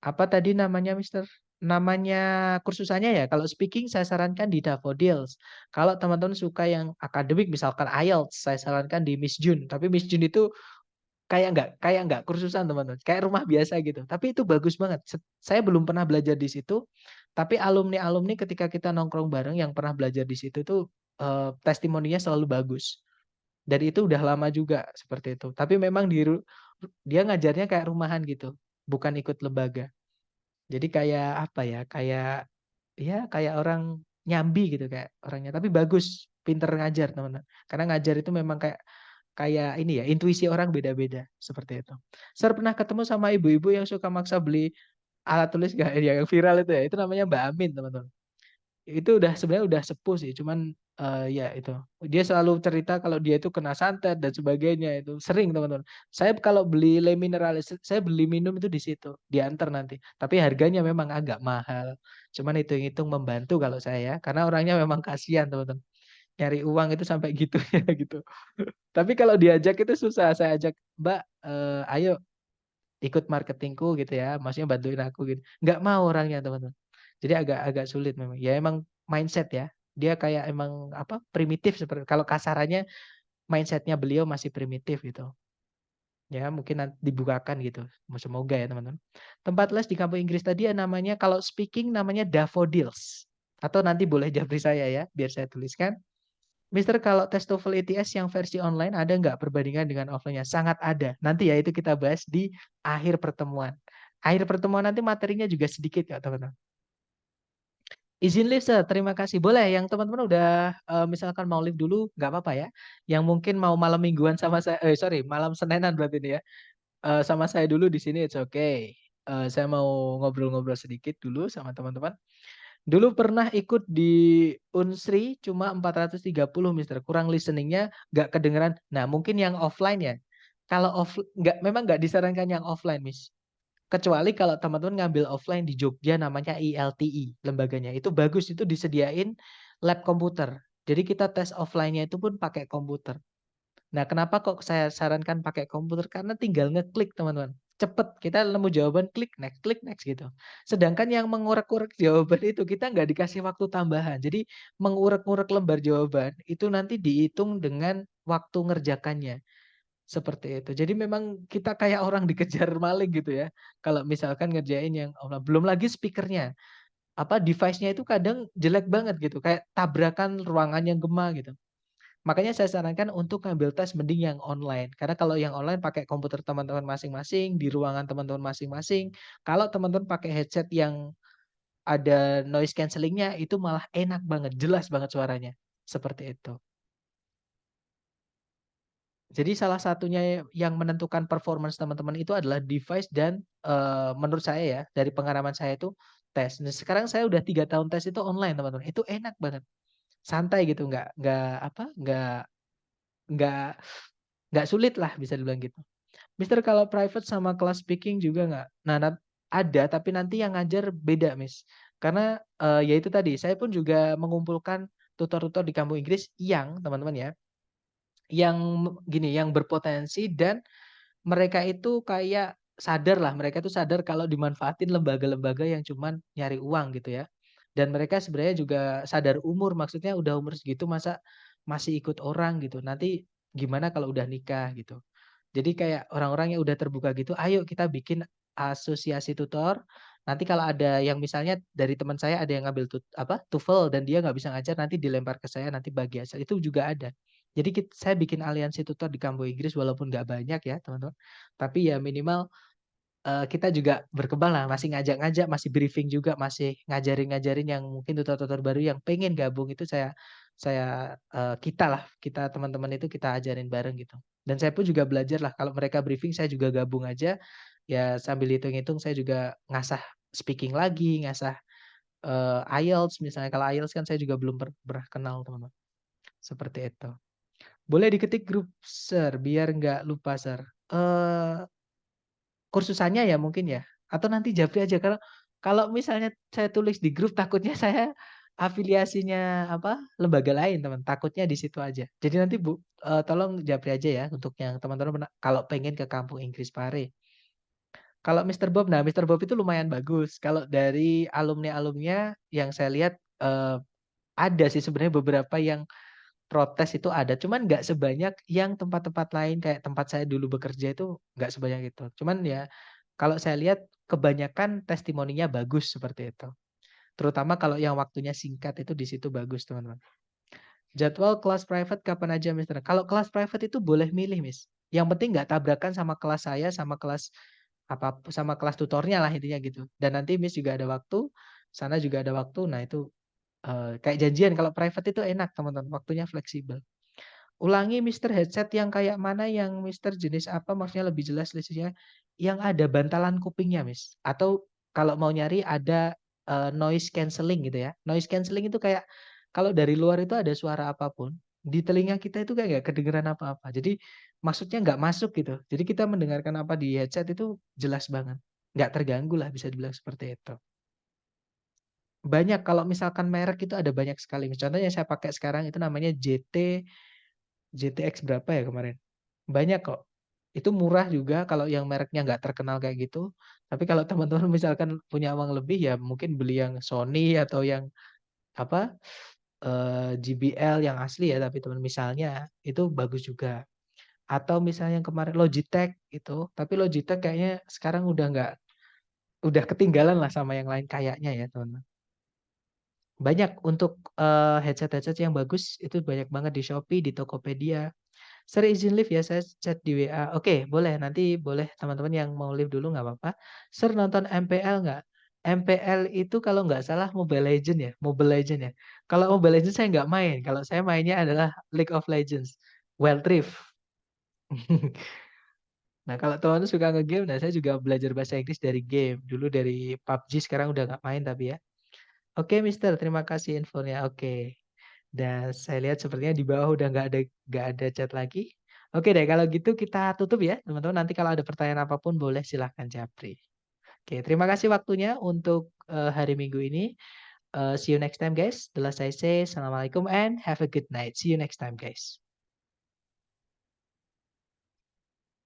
Apa tadi namanya, Mister? Namanya kursusannya ya, kalau speaking saya sarankan di Daffodils. Kalau teman-teman suka yang akademik misalkan IELTS, saya sarankan di Miss June. Tapi Miss June itu kayak nggak kursusan, teman-teman. Kayak rumah biasa gitu. Tapi itu bagus banget. Saya belum pernah belajar di situ, tapi alumni-alumni ketika kita nongkrong bareng yang pernah belajar di situ tuh testimoninya selalu bagus. Dan itu udah lama juga seperti itu. Tapi memang dia ngajarnya kayak rumahan gitu, bukan ikut lembaga. Jadi kayak apa ya, kayak orang nyambi gitu kayak orangnya, tapi bagus, pinter ngajar teman-teman. Karena ngajar itu memang kayak kayak ini ya, intuisi orang beda-beda seperti itu. Sir pernah ketemu sama ibu-ibu yang suka maksa beli alat tulis nggak? Yang viral itu ya, itu namanya Mbak Amin teman-teman. Itu sebenarnya udah sepuh sih, cuman ya itu. Dia selalu cerita kalau dia itu kena santet dan sebagainya itu. Sering teman-teman. Saya kalau beli Le Mineralis, saya beli minum itu di situ, diantar nanti. Tapi harganya memang agak mahal. Cuman hitung-hitung membantu kalau saya, karena orangnya memang kasihan teman-teman. Nyari uang itu sampai gitu ya gitu. Tapi kalau diajak itu susah. Saya ajak, "Mbak, ayo ikut marketingku gitu ya, maksudnya bantuin aku gitu." Nggak mau orangnya teman-teman. Jadi agak sulit memang. Ya emang mindset ya. Dia kayak emang apa primitif seperti kalau kasarannya mindsetnya beliau masih primitif gitu. Ya mungkin nanti dibukakan gitu. Semoga ya teman-teman. Tempat les di kampung Inggris tadi ya namanya kalau speaking namanya Daffodils. Atau nanti boleh japri saya ya biar saya tuliskan. Mister, kalau tes TOEFL ATS yang versi online ada nggak perbandingan dengan offline-nya? Sangat ada. Nanti ya itu kita bahas di akhir pertemuan. Akhir pertemuan nanti materinya juga sedikit ya teman-teman. Izin live, Sir. Terima kasih. Boleh yang teman-teman udah misalkan mau live dulu, nggak apa-apa ya. Yang mungkin mau malam mingguan sama saya, sorry, malam Seninan berarti ini ya. Sama saya dulu di sini, it's okay. Saya mau ngobrol-ngobrol sedikit dulu sama teman-teman. Dulu pernah ikut di Unsri, cuma 430, Mister. Kurang listeningnya, nggak kedengeran. Nah, mungkin yang offline ya. Kalau memang nggak disarankan yang offline, Miss. Kecuali kalau teman-teman ngambil offline di Jogja namanya ILTI lembaganya. Itu bagus, itu disediain lab komputer. Jadi kita tes offline-nya itu pun pakai komputer. Nah, kenapa kok saya sarankan pakai komputer? Karena tinggal ngeklik, teman-teman. Cepet, kita nemu jawaban, klik next gitu. Sedangkan yang mengurek-urek jawaban itu kita nggak dikasih waktu tambahan. Jadi mengurek-urek lembar jawaban itu nanti dihitung dengan waktu ngerjakannya. Seperti itu. Jadi memang kita kayak orang dikejar maling gitu ya. Kalau misalkan ngerjain yang belum lagi speakernya, device-nya itu kadang jelek banget gitu, kayak tabrakan ruangan yang gema gitu. Makanya saya sarankan untuk ngambil tes mending yang online. Karena kalau yang online pakai komputer teman-teman masing-masing, di ruangan teman-teman masing-masing. Kalau teman-teman pakai headset yang ada noise cancellingnya itu malah enak banget, jelas banget suaranya. Seperti itu. Jadi salah satunya yang menentukan performance teman-teman itu adalah device dan menurut saya ya dari pengalaman saya itu tes. Nah, sekarang saya udah 3 tahun tes itu online teman-teman. Itu enak banget. Santai gitu, nggak nggak sulit lah bisa dibilang gitu. Mister kalau private sama kelas speaking juga nggak? Nah, ada tapi nanti yang ngajar beda, Miss. Karena ya itu tadi, saya pun juga mengumpulkan tutor-tutor di kampung Inggris yang teman-teman ya, yang gini, yang berpotensi dan mereka itu kayak sadar lah, mereka itu sadar kalau dimanfaatin lembaga-lembaga yang cuman nyari uang gitu ya. Dan mereka sebenarnya juga sadar umur, maksudnya udah umur segitu masa masih ikut orang gitu. Nanti gimana kalau udah nikah gitu. Jadi kayak orang-orang yang udah terbuka gitu, ayo kita bikin asosiasi tutor. Nanti kalau ada yang misalnya dari teman saya ada yang ngambil TOEFL dan dia nggak bisa ngajar nanti dilempar ke saya nanti bagi hasil itu juga ada. Jadi saya bikin aliansi tutor di kampung Inggris walaupun nggak banyak ya teman-teman. Tapi ya minimal kita juga berkembang lah, masih ngajak-ngajak, masih briefing juga, masih ngajarin-ngajarin yang mungkin tutor-tutor baru yang pengen gabung itu kita teman-teman itu kita ajarin bareng gitu. Dan saya pun juga belajar lah kalau mereka briefing saya juga gabung aja, ya sambil hitung-hitung saya juga ngasah speaking lagi, ngasah, IELTS misalnya, kalau IELTS kan saya juga belum pernah kenal teman-teman, seperti itu. Boleh diketik grup Sir, biar nggak lupa Sir. Kursusannya ya mungkin ya? Atau nanti japri aja karena kalau misalnya saya tulis di grup takutnya saya afiliasinya lembaga lain teman, takutnya di situ aja. Jadi nanti tolong japri aja ya untuk yang teman-teman kalau pengen ke kampung Inggris Pare. Kalau Mister Bob, nah Mister Bob itu lumayan bagus. Kalau dari alumni-alumninya yang saya lihat, ada sih sebenarnya beberapa yang protes itu ada, cuman nggak sebanyak yang tempat-tempat lain kayak tempat saya dulu bekerja itu nggak sebanyak itu. Cuman ya kalau saya lihat kebanyakan testimoninya bagus seperti itu. Terutama kalau yang waktunya singkat itu di situ bagus, teman-teman. Jadwal kelas private kapan aja, Mister? Kalau kelas private itu boleh milih, Miss. Yang penting nggak tabrakan sama kelas saya, sama kelas tutornya lah intinya gitu. Dan nanti Miss juga ada waktu, sana juga ada waktu. Nah itu kayak janjian. Kalau private itu enak, teman-teman. Waktunya fleksibel. Ulangi Mister headset yang kayak mana, yang Mister jenis apa, maksudnya lebih jelas listriknya. Yang ada bantalan kupingnya, Miss. Atau kalau mau nyari ada noise cancelling gitu ya. Noise cancelling itu kayak kalau dari luar itu ada suara apapun, di telinga kita itu kayak nggak kedengeran apa-apa. Jadi maksudnya nggak masuk gitu. Jadi kita mendengarkan apa di headset itu jelas banget. Nggak terganggu lah bisa dibilang seperti itu. Banyak kalau misalkan merek itu ada banyak sekali. Contohnya yang saya pakai sekarang itu namanya GTX berapa ya kemarin? Banyak kok. Itu murah juga kalau yang mereknya nggak terkenal kayak gitu. Tapi kalau teman-teman misalkan punya uang lebih ya mungkin beli yang Sony atau yang apa JBL yang asli ya. Tapi teman misalnya itu bagus juga. Atau misalnya yang kemarin Logitech itu. Tapi Logitech kayaknya sekarang udah ketinggalan lah sama yang lain kayaknya ya teman-teman. Banyak untuk headset-headset yang bagus itu banyak banget di Shopee, di Tokopedia. Sir izin live ya, saya chat di WA. Oke, boleh. Nanti boleh teman-teman yang mau live dulu nggak apa-apa. Sir nonton MPL nggak? MPL itu kalau nggak salah Mobile Legend ya, Mobile Legend ya. Kalau Mobile Legends saya nggak main, kalau saya mainnya adalah League of Legends, Wild Rift. Nah, kalau teman suka nge-game, nah saya juga belajar bahasa Inggris dari game. Dulu dari PUBG, sekarang udah nggak main tapi ya. Oke, Mister, terima kasih infonya. Oke. Dan saya lihat sepertinya di bawah udah nggak ada chat lagi. Oke deh, kalau gitu kita tutup ya, teman-teman. Nanti kalau ada pertanyaan apapun boleh silahkan japri. Oke, terima kasih waktunya untuk hari Minggu ini. See you next time, guys. The last I say, Assalamualaikum and have a good night. See you next time, guys.